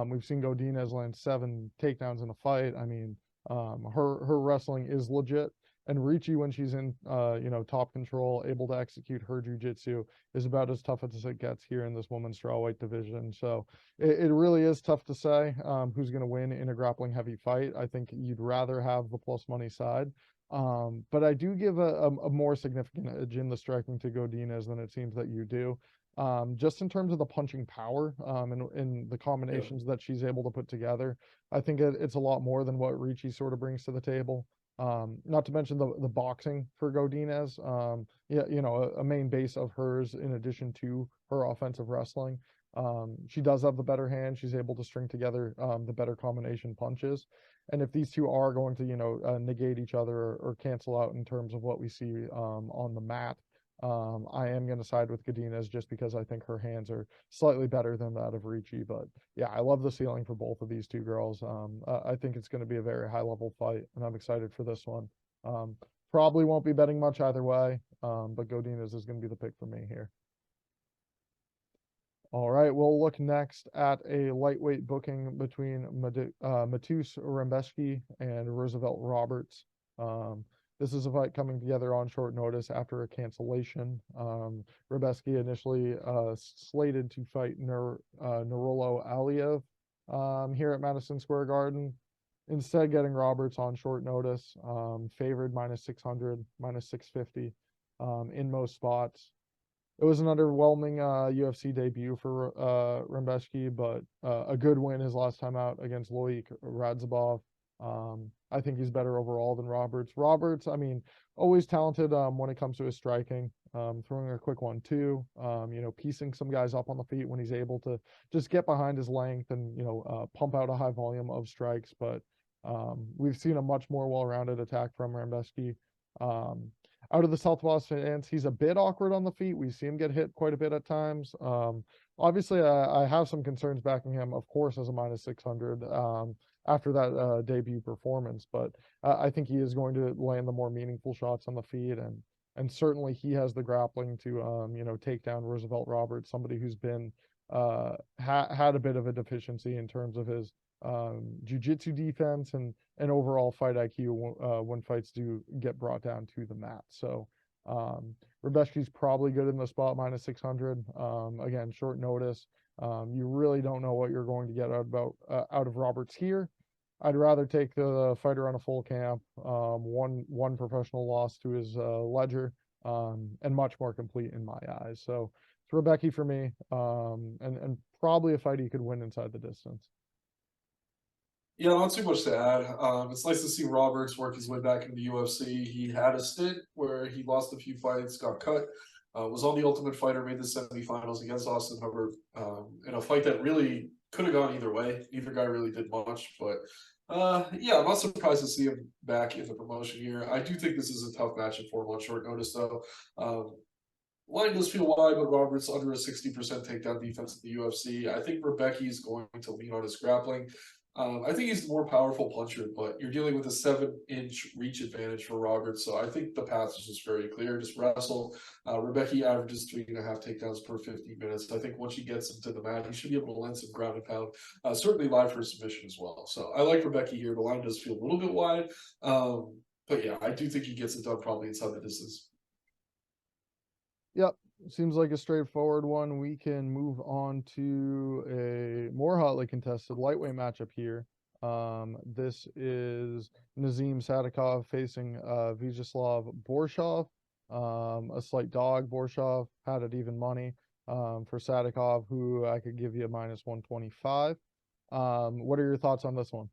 We've seen Godinez land 7 takedowns in a fight. I mean, her wrestling is legit. And Ricci, when she's in, top control, able to execute her jiu-jitsu, is about as tough as it gets here in this women's strawweight division. So it really is tough to say who's going to win in a grappling heavy fight. I think you'd rather have the plus money side. But I do give a more significant edge in the striking to Godinez than it seems that you do. Just in terms of the punching power and the combinations that she's able to put together, I think it's a lot more than what Ricci sort of brings to the table. Not to mention the boxing for Godinez. A main base of hers in addition to her offensive wrestling. She does have the better hand. She's able to string together the better combination punches. And if these two are going to, negate each other or cancel out in terms of what we see on the mat, I am going to side with Godinez just because I think her hands are slightly better than that of Ricci. But yeah, I love the ceiling for both of these two girls. I think it's going to be a very high level fight, and I'm excited for this one. Probably won't be betting much either way, but Godinez is going to be the pick for me here. All right, we'll look next at a lightweight booking between Matus Rembeshki and Roosevelt Roberts. This is a fight coming together on short notice after a cancellation. Rembeshki initially slated to fight Nurolo Aliyev here at Madison Square Garden. Instead, getting Roberts on short notice, favored minus 600, minus 650 in most spots. It was an underwhelming UFC debut for Rembeshki, but a good win his last time out against Loic Radzhabov. I think he's better overall than Roberts. Roberts, I mean, always talented when it comes to his striking, throwing a quick 1-2, piecing some guys up on the feet when he's able to just get behind his length and, pump out a high volume of strikes. But we've seen a much more well-rounded attack from Rembeshki. Out of the Southpaw stance, he's a bit awkward on the feet. We see him get hit quite a bit at times. Obviously, I have some concerns backing him, of course, as a minus 600 after that debut performance. But I think he is going to land the more meaningful shots on the feet, and certainly he has the grappling to take down Roosevelt Roberts, somebody who's been had a bit of a deficiency in terms of his jiu-jitsu defense and overall fight IQ when fights do get brought down to the mat. So Rembeshki's probably good in the spot minus 600. Again, short notice. You really don't know what you're going to get out of Roberts here. I'd rather take the fighter on a full camp, one professional loss to his ledger, and much more complete in my eyes. So it's Rembeshki for me, and probably a fight he could win inside the distance. Yeah, not too much to add. It's nice to see Roberts work his way back into the UFC. He had a stint where he lost a few fights, got cut. was on the Ultimate Fighter, made the semifinals against Austin Hubbard in a fight that really could have gone either way. Neither guy really did much, but yeah, I'm not surprised to see him back in the promotion here. I do think this is a tough matchup for him on short notice, though. Line does feel wide, but Roberts under a 60% takedown defense in the UFC. I think Rebecki is going to lean on his grappling. I think he's the more powerful puncher, but you're dealing with a 7-inch reach advantage for Roberts, so I think the path is just very clear. Just wrestle. Rebecki averages 3.5 takedowns per 50 minutes. I think once he gets into the mat, he should be able to land some ground and pound. Certainly live for submission as well. So I like Rebecki here. The line does feel a little bit wide, but yeah, I do think he gets it done probably inside the distance. Yep, seems like a straightforward one. We can move on to a more hotly contested lightweight matchup here. This is Nazim Sadikov facing Vyacheslav Borshov. A slight dog. Borshov had it even money for Sadikov, who I could give you a -125. What are your thoughts on this one?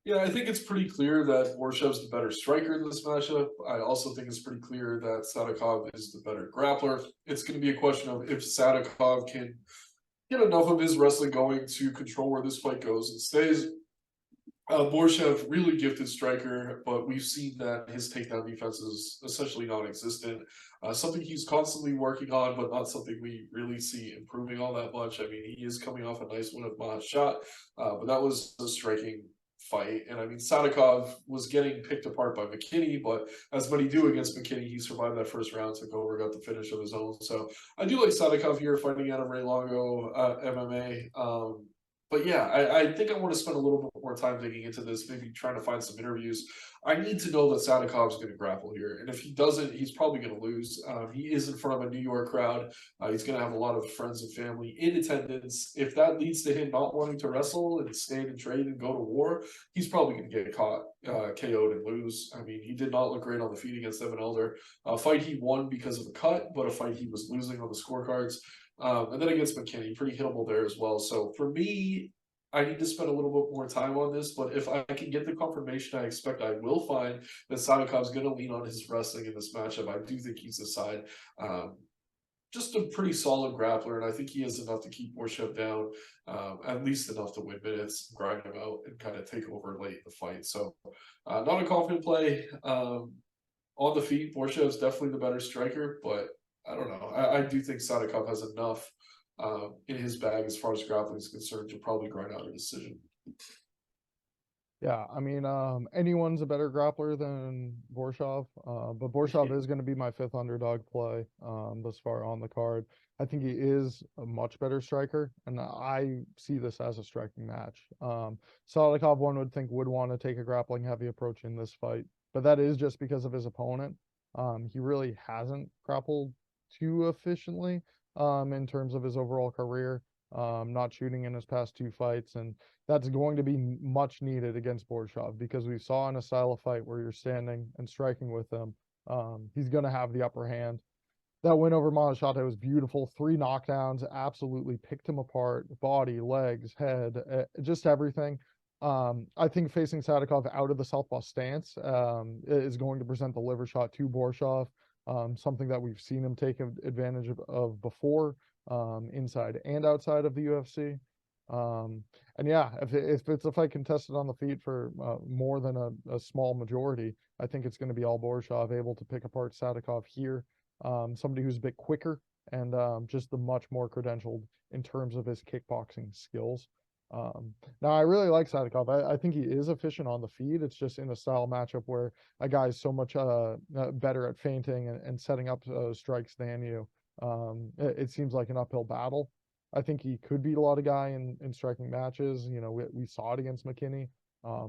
Yeah, I think it's pretty clear that Borshev's the better striker in this matchup. I also think it's pretty clear that Sadikov is the better grappler. It's going to be a question of if Sadikov can get enough of his wrestling going to control where this fight goes and stays. Borshev, really gifted striker, but we've seen that his takedown defense is essentially non-existent. Something he's constantly working on, but not something we really see improving all that much. I mean, he is coming off a nice win of Mahat, but that was a striking fight. And I mean, Sadikov was getting picked apart by McKinney, but as many do against McKinney, he survived that first round, took over, got the finish of his own. So I do like Sadikov here fighting Adam Ray Longo MMA. But yeah, I think I want to spend a little bit more time digging into this, maybe trying to find some interviews. I need to know that Sadikov's going to grapple here. And if he doesn't, he's probably going to lose. He is in front of a New York crowd. He's going to have a lot of friends and family in attendance. If that leads to him not wanting to wrestle and stand and trade and go to war, he's probably going to get caught, KO'd and lose. I mean, he did not look great on the feet against Evan Elder. A fight he won because of a cut, but a fight he was losing on the scorecards. And then against McKinney, pretty hittable there as well. So for me, I need to spend a little bit more time on this, but if I can get the confirmation I expect I will find that Sadikov's going to lean on his wrestling in this matchup, I do think he's the side. Just a pretty solid grappler, and I think he has enough to keep Borshev down, at least enough to win minutes, grind him out, and kind of take over late in the fight. So not a confident play. On the feet, Borshev's definitely the better striker, but I don't know. I do think Sadikov has enough in his bag as far as grappling is concerned to probably grind out a decision. Yeah, I mean, anyone's a better grappler than Borshov, but Borshov is going to be my fifth underdog play thus far on the card. I think he is a much better striker, and I see this as a striking match. Salikov, one would think, would want to take a grappling heavy approach in this fight, but that is just because of his opponent. He really hasn't grappled too efficiently in terms of his overall career, not shooting in his past two fights, and that's going to be much needed against Borshov because we saw in a style of fight where you're standing and striking with him, he's going to have the upper hand. That win over Mahashate was beautiful. 3 knockdowns, absolutely picked him apart, body, legs, head, just everything. I think facing Sadikov out of the southpaw stance is going to present the liver shot to Borshov, something that we've seen him take advantage of before, inside and outside of the UFC. And yeah, if it's a fight contested on the feet for more than a small majority, I think it's going to be all Borshov able to pick apart Sadikov here. Somebody who's a bit quicker and just the much more credentialed in terms of his kickboxing skills. Now, I really like Sadikov. I think he is efficient on the feet. It's just in a style matchup where a guy is so much better at feinting and setting up strikes than you. It seems like an uphill battle. I think he could beat a lot of guy in striking matches. You know, we saw it against McKinney.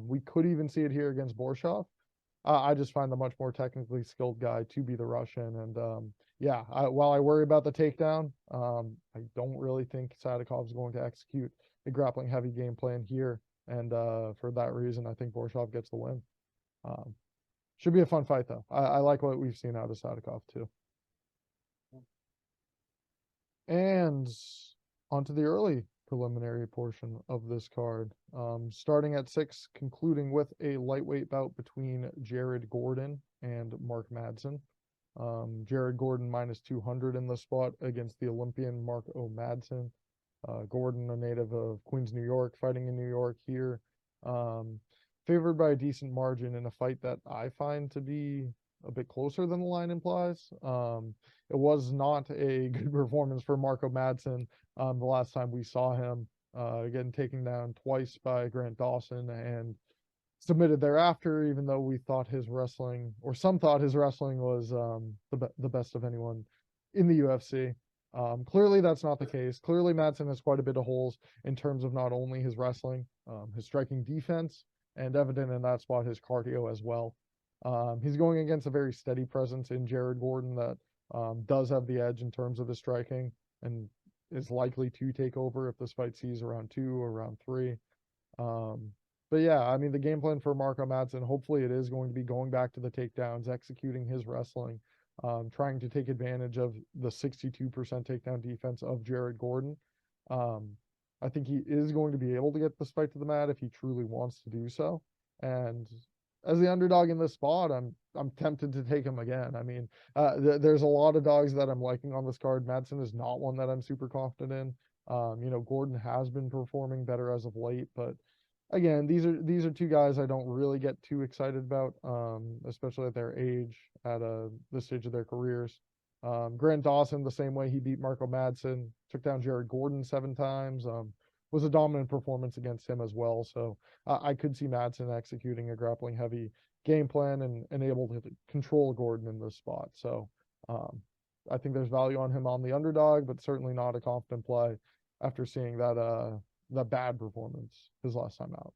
We could even see it here against Borshov. I just find the much more technically skilled guy to be the Russian. And yeah, while I worry about the takedown, I don't really think Sadikov is going to execute a grappling heavy game plan here. And for that reason, I think Borshov gets the win. Should be a fun fight, though. I like what we've seen out of Sadikov, too. And onto the early preliminary portion of this card. Starting at 6, concluding with a lightweight bout between Jared Gordon and Mark Madsen. Jared Gordon minus 200 in the spot against the Olympian Mark O. Madsen. Gordon, a native of Queens, New York, fighting in New York here. Um, Favored by a decent margin in a fight that I find to be a bit closer than the line implies. It was not a good performance for Marco Madsen the last time we saw him. Again, taken down twice by Grant Dawson and submitted thereafter, even though we thought his wrestling, or some thought his wrestling was the best of anyone in the UFC. Clearly, that's not the case. Clearly, Madsen has quite a bit of holes in terms of not only his wrestling, his striking defense, and evident in that spot, his cardio as well. He's going against a very steady presence in Jared Gordon that does have the edge in terms of the striking and is likely to take over if this fight sees around 2 or round 3. But yeah, I mean, the game plan for Marco Madsen, hopefully it is going to be going back to the takedowns, executing his wrestling, trying to take advantage of the 62% takedown defense of Jared Gordon. I think he is going to be able to get this fight to the mat if he truly wants to do so. And as the underdog in this spot, I'm tempted to take him again. I mean, there's a lot of dogs that I'm liking on this card. Madsen is not one that I'm super confident in. Gordon has been performing better as of late, but again, these are two guys I don't really get too excited about, especially at their age, at this stage of their careers. Grant Dawson, the same way he beat Marco Madsen, took down Jared Gordon 7 times, was a dominant performance against him as well. So I could see Madsen executing a grappling heavy game plan and able to control Gordon in this spot. So I think there's value on him on the underdog, but certainly not a confident play after seeing that bad performance his last time out.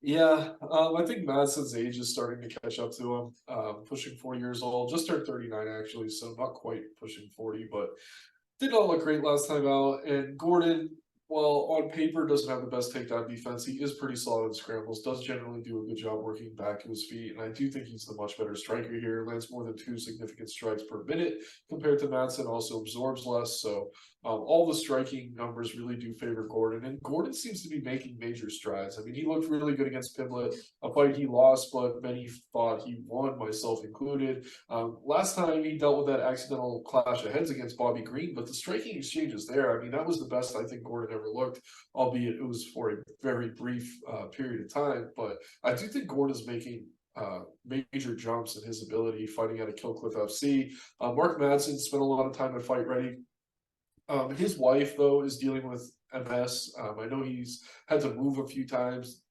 Yeah, I think Madsen's age is starting to catch up to him. Pushing 40 years old, just turned 39 actually, so not quite pushing 40, but did not look great last time out. And Gordon, while on paper doesn't have the best takedown defense, he is pretty solid in scrambles, does generally do a good job working back to his feet. And I do think he's the much better striker here. Lands more than 2 significant strikes per minute compared to Madsen, also absorbs less. So all the striking numbers really do favor Gordon. And Gordon seems to be making major strides. I mean, he looked really good against Pimblett, a fight he lost, but many thought he won, myself included. Last time he dealt with that accidental clash of heads against Bobby Green, but the striking exchange is there. I mean, that was the best I think Gordon ever looked, albeit it was for a very brief period of time. But I do think Gordon is making major jumps in his ability fighting out of Killcliff FC. Mark Madsen spent a lot of time at Fight Ready. His wife, though, is dealing with MS. I know he's had to move a few times,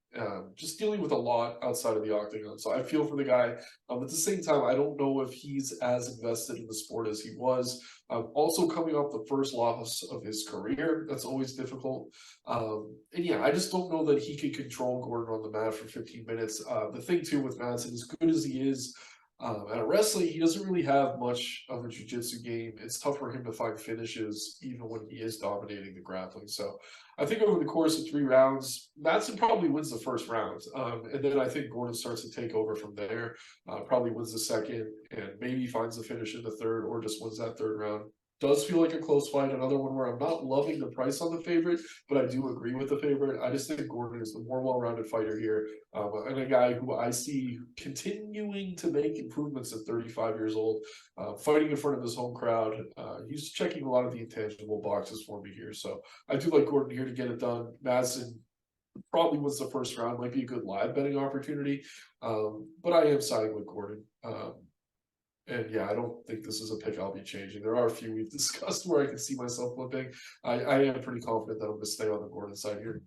just dealing with a lot outside of the octagon. So I feel for the guy. At the same time, I don't know if he's as invested in the sport as he was. Also coming off the first loss of his career, that's always difficult. And yeah, I just don't know that he could control Gordon on the mat for 15 minutes. The thing, too, with Madsen, as good as he is, at wrestling, he doesn't really have much of a jiu-jitsu game. It's tough for him to find finishes even when he is dominating the grappling. So I think over the course of 3 rounds, Madsen probably wins the first round. And then I think Gordon starts to take over from there, probably wins the second, and maybe finds the finish in the third or just wins that 3rd round. Does feel like a close fight. Another one where I'm not loving the price on the favorite, but I do agree with the favorite. I just think Gordon is the more well-rounded fighter here, and a guy who I see continuing to make improvements at 35 years old, fighting in front of his home crowd. He's checking a lot of the intangible boxes for me here. So I do like Gordon here to get it done. Madsen probably wins the first round, might be a good live betting opportunity, but I am siding with Gordon. And yeah, I don't think this is a pick I'll be changing. There are a few we've discussed where I can see myself flipping. I am pretty confident that I'm going to stay on the Gordon side here.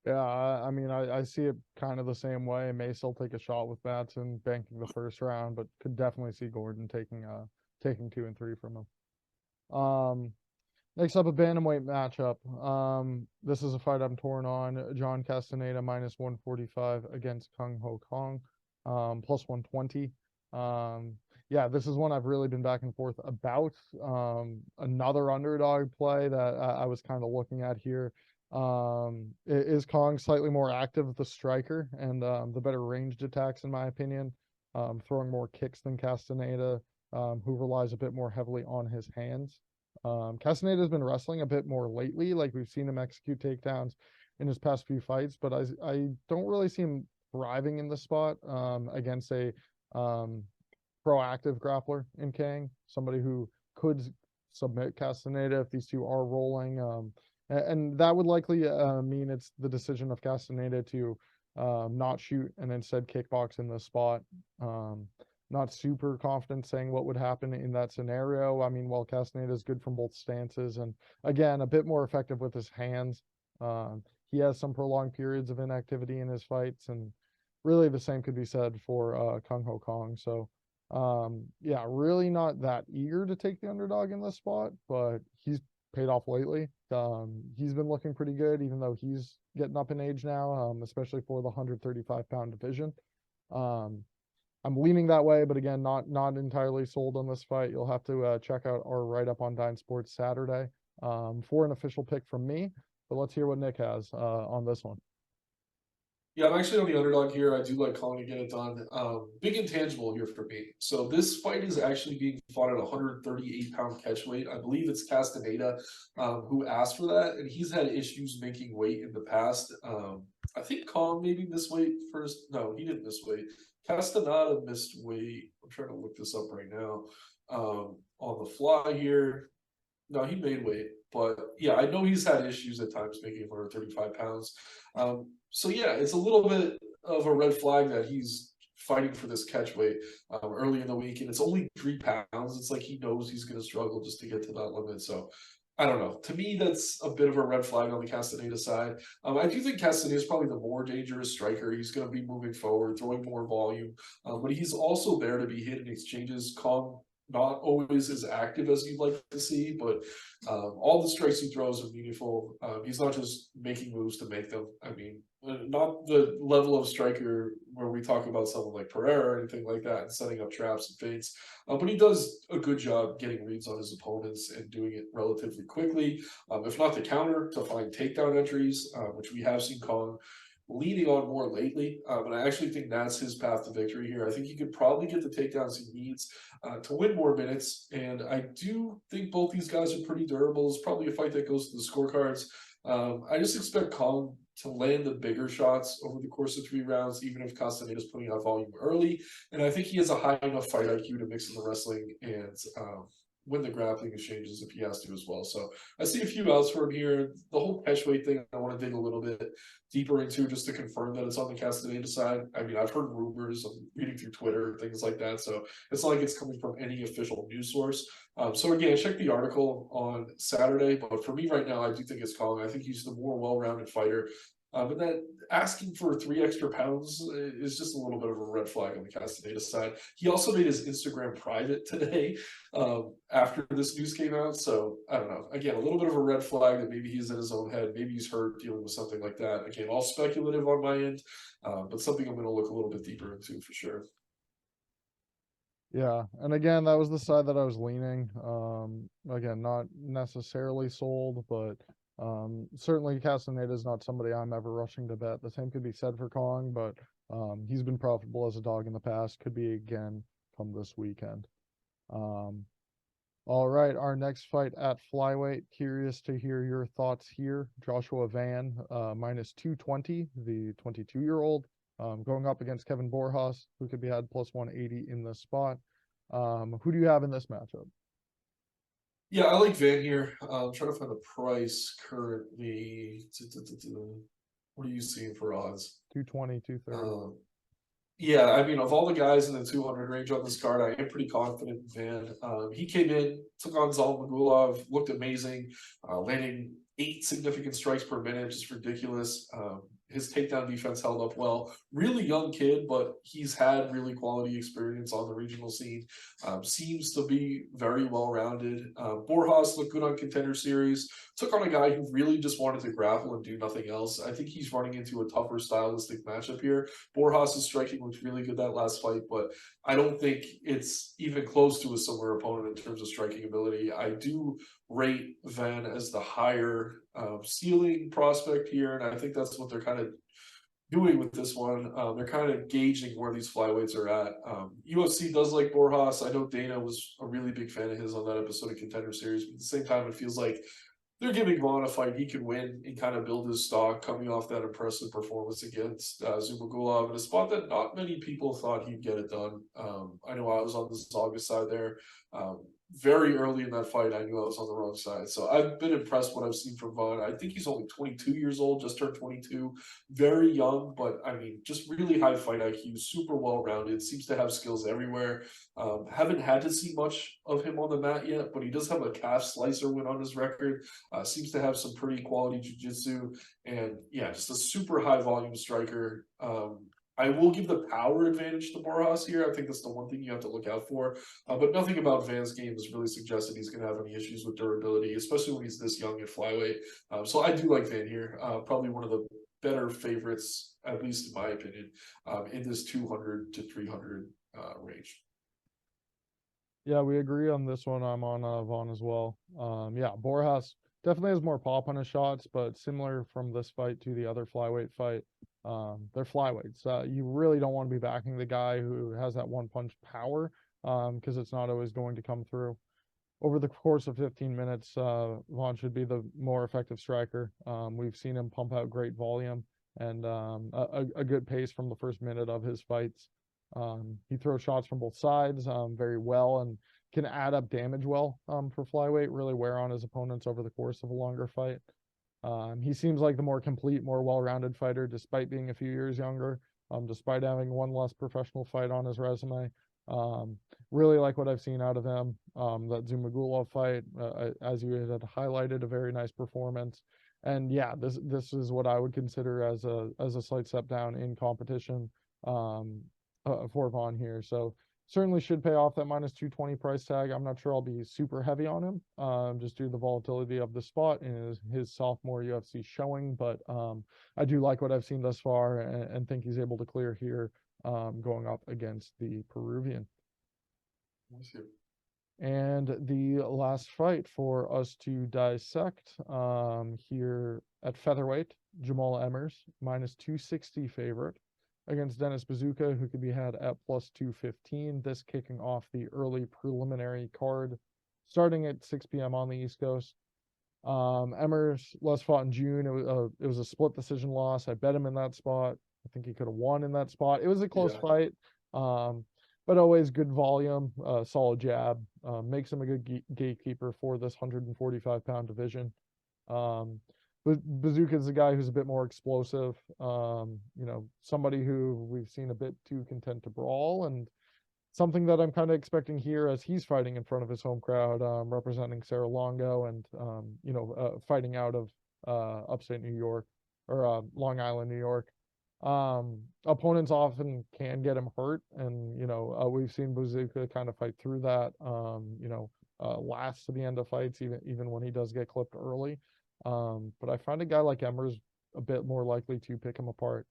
Yeah, I mean, I see it kind of the same way. May still take a shot with Madsen banking the first round, but could definitely see Gordon taking 2 and 3 from him. Next up, a bantamweight matchup. This is a fight I'm torn on. John Castaneda minus 145 against Kung Ho Kong, plus 120. Yeah, this is one I've really been back and forth about. Another underdog play that I was kind of looking at here. Is Kong slightly more active, the striker, and the better ranged attacks, in my opinion, throwing more kicks than Castaneda, who relies a bit more heavily on his hands. Castaneda has been wrestling a bit more lately, like we've seen him execute takedowns in his past few fights, but I don't really see him thriving in the spot against a proactive grappler in Kang, somebody who could submit Castaneda if these two are rolling. And that would likely mean it's the decision of Castaneda to not shoot and instead kickbox in the spot. Not super confident saying what would happen in that scenario. I mean, while Castaneda is good from both stances and again, a bit more effective with his hands. He has some prolonged periods of inactivity in his fights, and really the same could be said for Kung Ho Kong. So, yeah, really not that eager to take the underdog in this spot, but he's paid off lately. He's been looking pretty good, even though he's getting up in age now, especially for the 135-pound division. I'm leaning that way, but again, not entirely sold on this fight. You'll have to check out our write-up on Dine Sports Saturday for an official pick from me. But let's hear what Nick has on this one. Yeah, I'm actually on the underdog here. I do like Colin to get it done. Big intangible here for me. So this fight is actually being fought at 138-pound catch weight. I believe it's Castaneda who asked for that, and he's had issues making weight in the past. I think Kong maybe missed weight first. No, he didn't miss weight. Castaneda missed weight. I'm trying to look this up right now on the fly here. No, he made weight, but yeah, I know he's had issues at times making 135 pounds. So yeah, it's a little bit of a red flag that he's fighting for this catch weight early in the week, and it's only 3 pounds. It's like he knows he's going to struggle just to get to that limit. So I don't know. To me, that's a bit of a red flag on the Castaneda side. I do think Castaneda is probably the more dangerous striker. He's going to be moving forward, throwing more volume, but he's also there to be hit in exchanges. Kong not always as active as you'd like to see, but all the strikes he throws are meaningful. He's not just making moves to make them. I mean, not the level of striker where we talk about someone like Pereira or anything like that and setting up traps and feints, but he does a good job getting reads on his opponents and doing it relatively quickly. If not to counter, to find takedown entries, which we have seen Kong leaning on more lately, but I actually think that's his path to victory here. I think he could probably get the takedowns he needs to win more minutes, and I do think both these guys are pretty durable. It's probably a fight that goes to the scorecards. I just expect Kong to land the bigger shots over the course of 3 rounds, even if Castaneda's putting out volume early, and I think he has a high enough fight IQ to mix in the wrestling and win the grappling exchanges if he has to as well. So I see a few outs for him here. The whole catch weight thing, I want to dig a little bit deeper into just to confirm that it's on the Castaneda side. I mean, I've heard rumors, I'm reading through Twitter, things like that. So it's not like it's coming from any official news source. So again, check the article on Saturday. But for me right now, I do think it's Colin. I think he's the more well-rounded fighter. But that asking for 3 extra pounds is just a little bit of a red flag on the Castaneda side. He also made his Instagram private today after this news came out. So I don't know. Again, a little bit of a red flag that maybe he's in his own head. Maybe he's hurt dealing with something like that. Again, all speculative on my end, but something I'm going to look a little bit deeper into for sure. Yeah, and again, that was the side that I was leaning. Again, not necessarily sold, but certainly Castaneda is not somebody I'm ever rushing to bet. The same could be said for Kong, but he's been profitable as a dog in the past. Could be again come this weekend. All right, our next fight at flyweight. Curious to hear your thoughts here. Joshua Van, minus 220, the 22-year-old, going up against Kevin Borjas, who could be had plus 180 in this spot. Who do you have in this matchup? Yeah, I like Van here. I'm trying to find the price currently. What are you seeing for odds? 220, 230. Yeah, I mean, of all the guys in the 200 range on this card, I am pretty confident in Van. He came in, took on Zalmagulov, looked amazing, landing 8 significant strikes per minute, just ridiculous. His takedown defense held up well. Really young kid, but he's had really quality experience on the regional scene. Seems to be very well-rounded. Borjas looked good on Contender Series. Took on a guy who really just wanted to grapple and do nothing else. I think he's running into a tougher stylistic matchup here. Borjas' striking looked really good that last fight, but I don't think it's even close to a similar opponent in terms of striking ability. I do rate Van as the higher ceiling prospect here, and I think that's what they're kind of doing with this one. They're kind of gauging where these flyweights are at. UFC does like Borjas. I know Dana was a really big fan of his on that episode of Contender Series, but at the same time, it feels like they're giving Vaughn a fight he can win and kind of build his stock coming off that impressive performance against Zumagulov in a spot that not many people thought he'd get it done. I know I was on the Zaga side there. Very early in that fight, I knew I was on the wrong side. So I've been impressed what I've seen from Vaughn. I think he's only 22 years old, just turned 22. Very young, but I mean, just really high fight IQ, super well rounded, seems to have skills everywhere. Haven't had to see much of him on the mat yet, but he does have a calf slicer win on his record. Seems to have some pretty quality jiu-jitsu, and yeah, just a super high volume striker. I will give the power advantage to Borjas here. I think that's the one thing you have to look out for. But nothing about Van's game has really suggested he's going to have any issues with durability, especially when he's this young at flyweight. So I do like Van here. Probably one of the better favorites, at least in my opinion, in this 200 to 300 range. Yeah, we agree on this one. I'm on Vaughn as well. Yeah, Borjas definitely has more pop on his shots, but similar from this fight to the other flyweight fight. They're flyweights. You really don't want to be backing the guy who has that one punch power, because it's not always going to come through. Over the course of 15 minutes, Vaughn should be the more effective striker. We've seen him pump out great volume and a good pace from the first minute of his fights. He throws shots from both sides very well and can add up damage well for flyweight, really wear on his opponents over the course of a longer fight. He seems like the more complete, more well-rounded fighter, despite being a few years younger, despite having one less professional fight on his resume. Really like what I've seen out of him. That Zumagulov fight, as you had highlighted, a very nice performance. And yeah, this is what I would consider as a slight step down in competition for Vaughn here. So certainly should pay off that minus 220 price tag. I'm not sure I'll be super heavy on him, just due to the volatility of the spot in his sophomore UFC showing. But I do like what I've seen thus far and think he's able to clear here, going up against the Peruvian. And the last fight for us to dissect here at featherweight, Jamal Emmers, minus 260 favorite against Dennis Bazooka, who could be had at plus 215. This kicking off the early preliminary card, starting at 6 p.m. on the East Coast. Emmers last fought in June. It was a split decision loss. I bet him in that spot. I think he could have won in that spot. It was a close fight, but always good volume, solid jab. Makes him a good gatekeeper for this 145-pound division. Bazooka is a guy who's a bit more explosive, somebody who we've seen a bit too content to brawl, and something that I'm kind of expecting here as he's fighting in front of his home crowd, representing Cerro Longo and, fighting out of upstate New York or Long Island, New York. Opponents often can get him hurt, and, we've seen Bazooka kind of fight through that, last to the end of fights, even when he does get clipped early. But I find a guy like Emmers a bit more likely to pick him apart,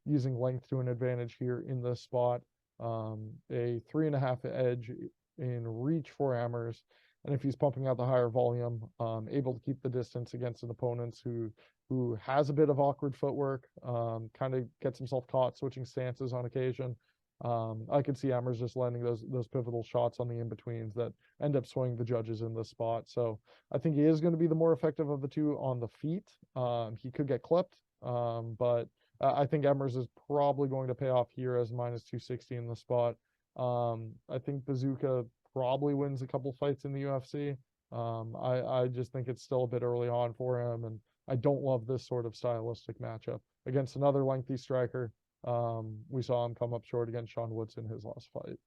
using length to an advantage here in this spot. A 3.5 edge in reach for Emmers, and if he's pumping out the higher volume, able to keep the distance against an opponent who has a bit of awkward footwork, kind of gets himself caught switching stances on occasion. I could see Emmers just landing those pivotal shots on the in-betweens that end up swinging the judges in this spot. So I think he is going to be the more effective of the two on the feet. He could get clipped, but I think Emmers is probably going to pay off here as minus 260 in the spot. I think Bazooka probably wins a couple fights in the UFC. I just think it's still a bit early on for him, and I don't love this sort of stylistic matchup against another lengthy striker. We saw him come up short against Sean Woods in his last fight.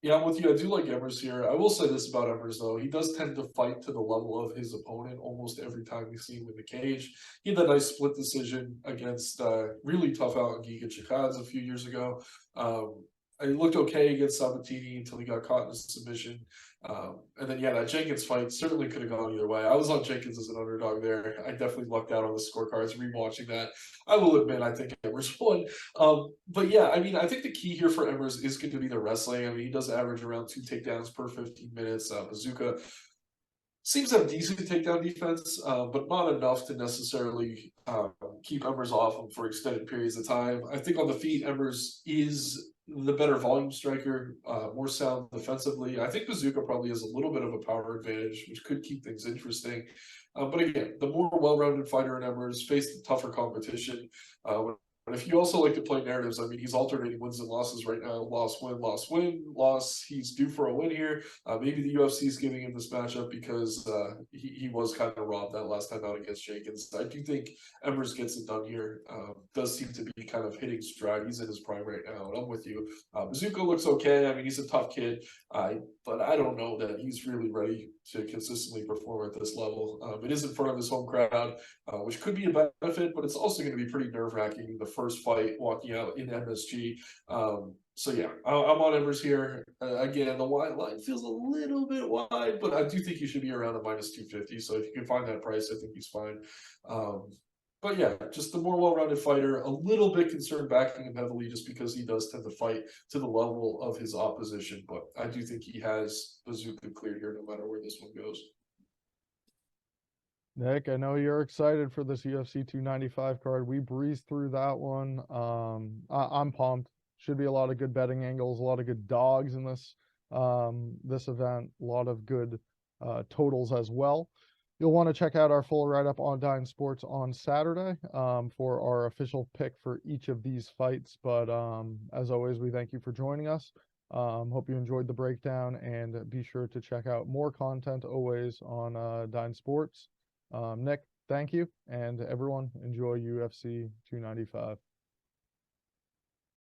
Yeah, I'm with you. I do like Emmers here. I will say this about Emmers, though. He does tend to fight to the level of his opponent almost every time we see him in the cage. He had that nice split decision against really tough out Giga Chikadze a few years ago. He looked okay against Sabatini until he got caught in a submission. And then, yeah, that Jenkins fight certainly could have gone either way. I was on Jenkins as an underdog there. I definitely lucked out on the scorecards rewatching that. I will admit, I think Emmers won. But yeah, I mean, I think the key here for Emmers is going to be the wrestling. I mean, he does average around 2 takedowns per 15 minutes. Bazooka seems to have decent takedown defense, but not enough to necessarily keep Emmers off him for extended periods of time. I think on the feet, Emmers is the better volume striker, more sound defensively. I think Bazooka probably has a little bit of a power advantage, which could keep things interesting. But again, the more well-rounded fighter in Emmers faced tougher competition. But if you also like to play narratives, I mean, he's alternating wins and losses right now. Loss, win, loss, win, loss. He's due for a win here. Maybe the UFC is giving him this matchup because he was kind of robbed that last time out against Jenkins. I do think Emmers gets it done here. Does seem to be kind of hitting stride. He's in his prime right now, and I'm with you. Bazooka looks okay. I mean, he's a tough kid, but I don't know that he's really ready to consistently perform at this level. It is in front of his home crowd, which could be a benefit, but it's also going to be pretty nerve-wracking, the first fight walking out in MSG. So yeah, I'm on Emmers here. Again, the wide line feels a little bit wide, but I do think he should be around a minus 250. So if you can find that price, I think he's fine. But yeah, just the more well-rounded fighter, a little bit concerned backing him heavily just because he does tend to fight to the level of his opposition. But I do think he has Bazooka cleared here no matter where this one goes. Nick, I know you're excited for this UFC 295 card. We breezed through that one. I'm pumped. Should be a lot of good betting angles, a lot of good dogs in this event, a lot of good totals as well. You'll want to check out our full write-up on Dine Sports on Saturday for our official pick for each of these fights. But as always, we thank you for joining us. Hope you enjoyed the breakdown, and be sure to check out more content always on Dine Sports. Nick, thank you, and everyone, enjoy UFC 295.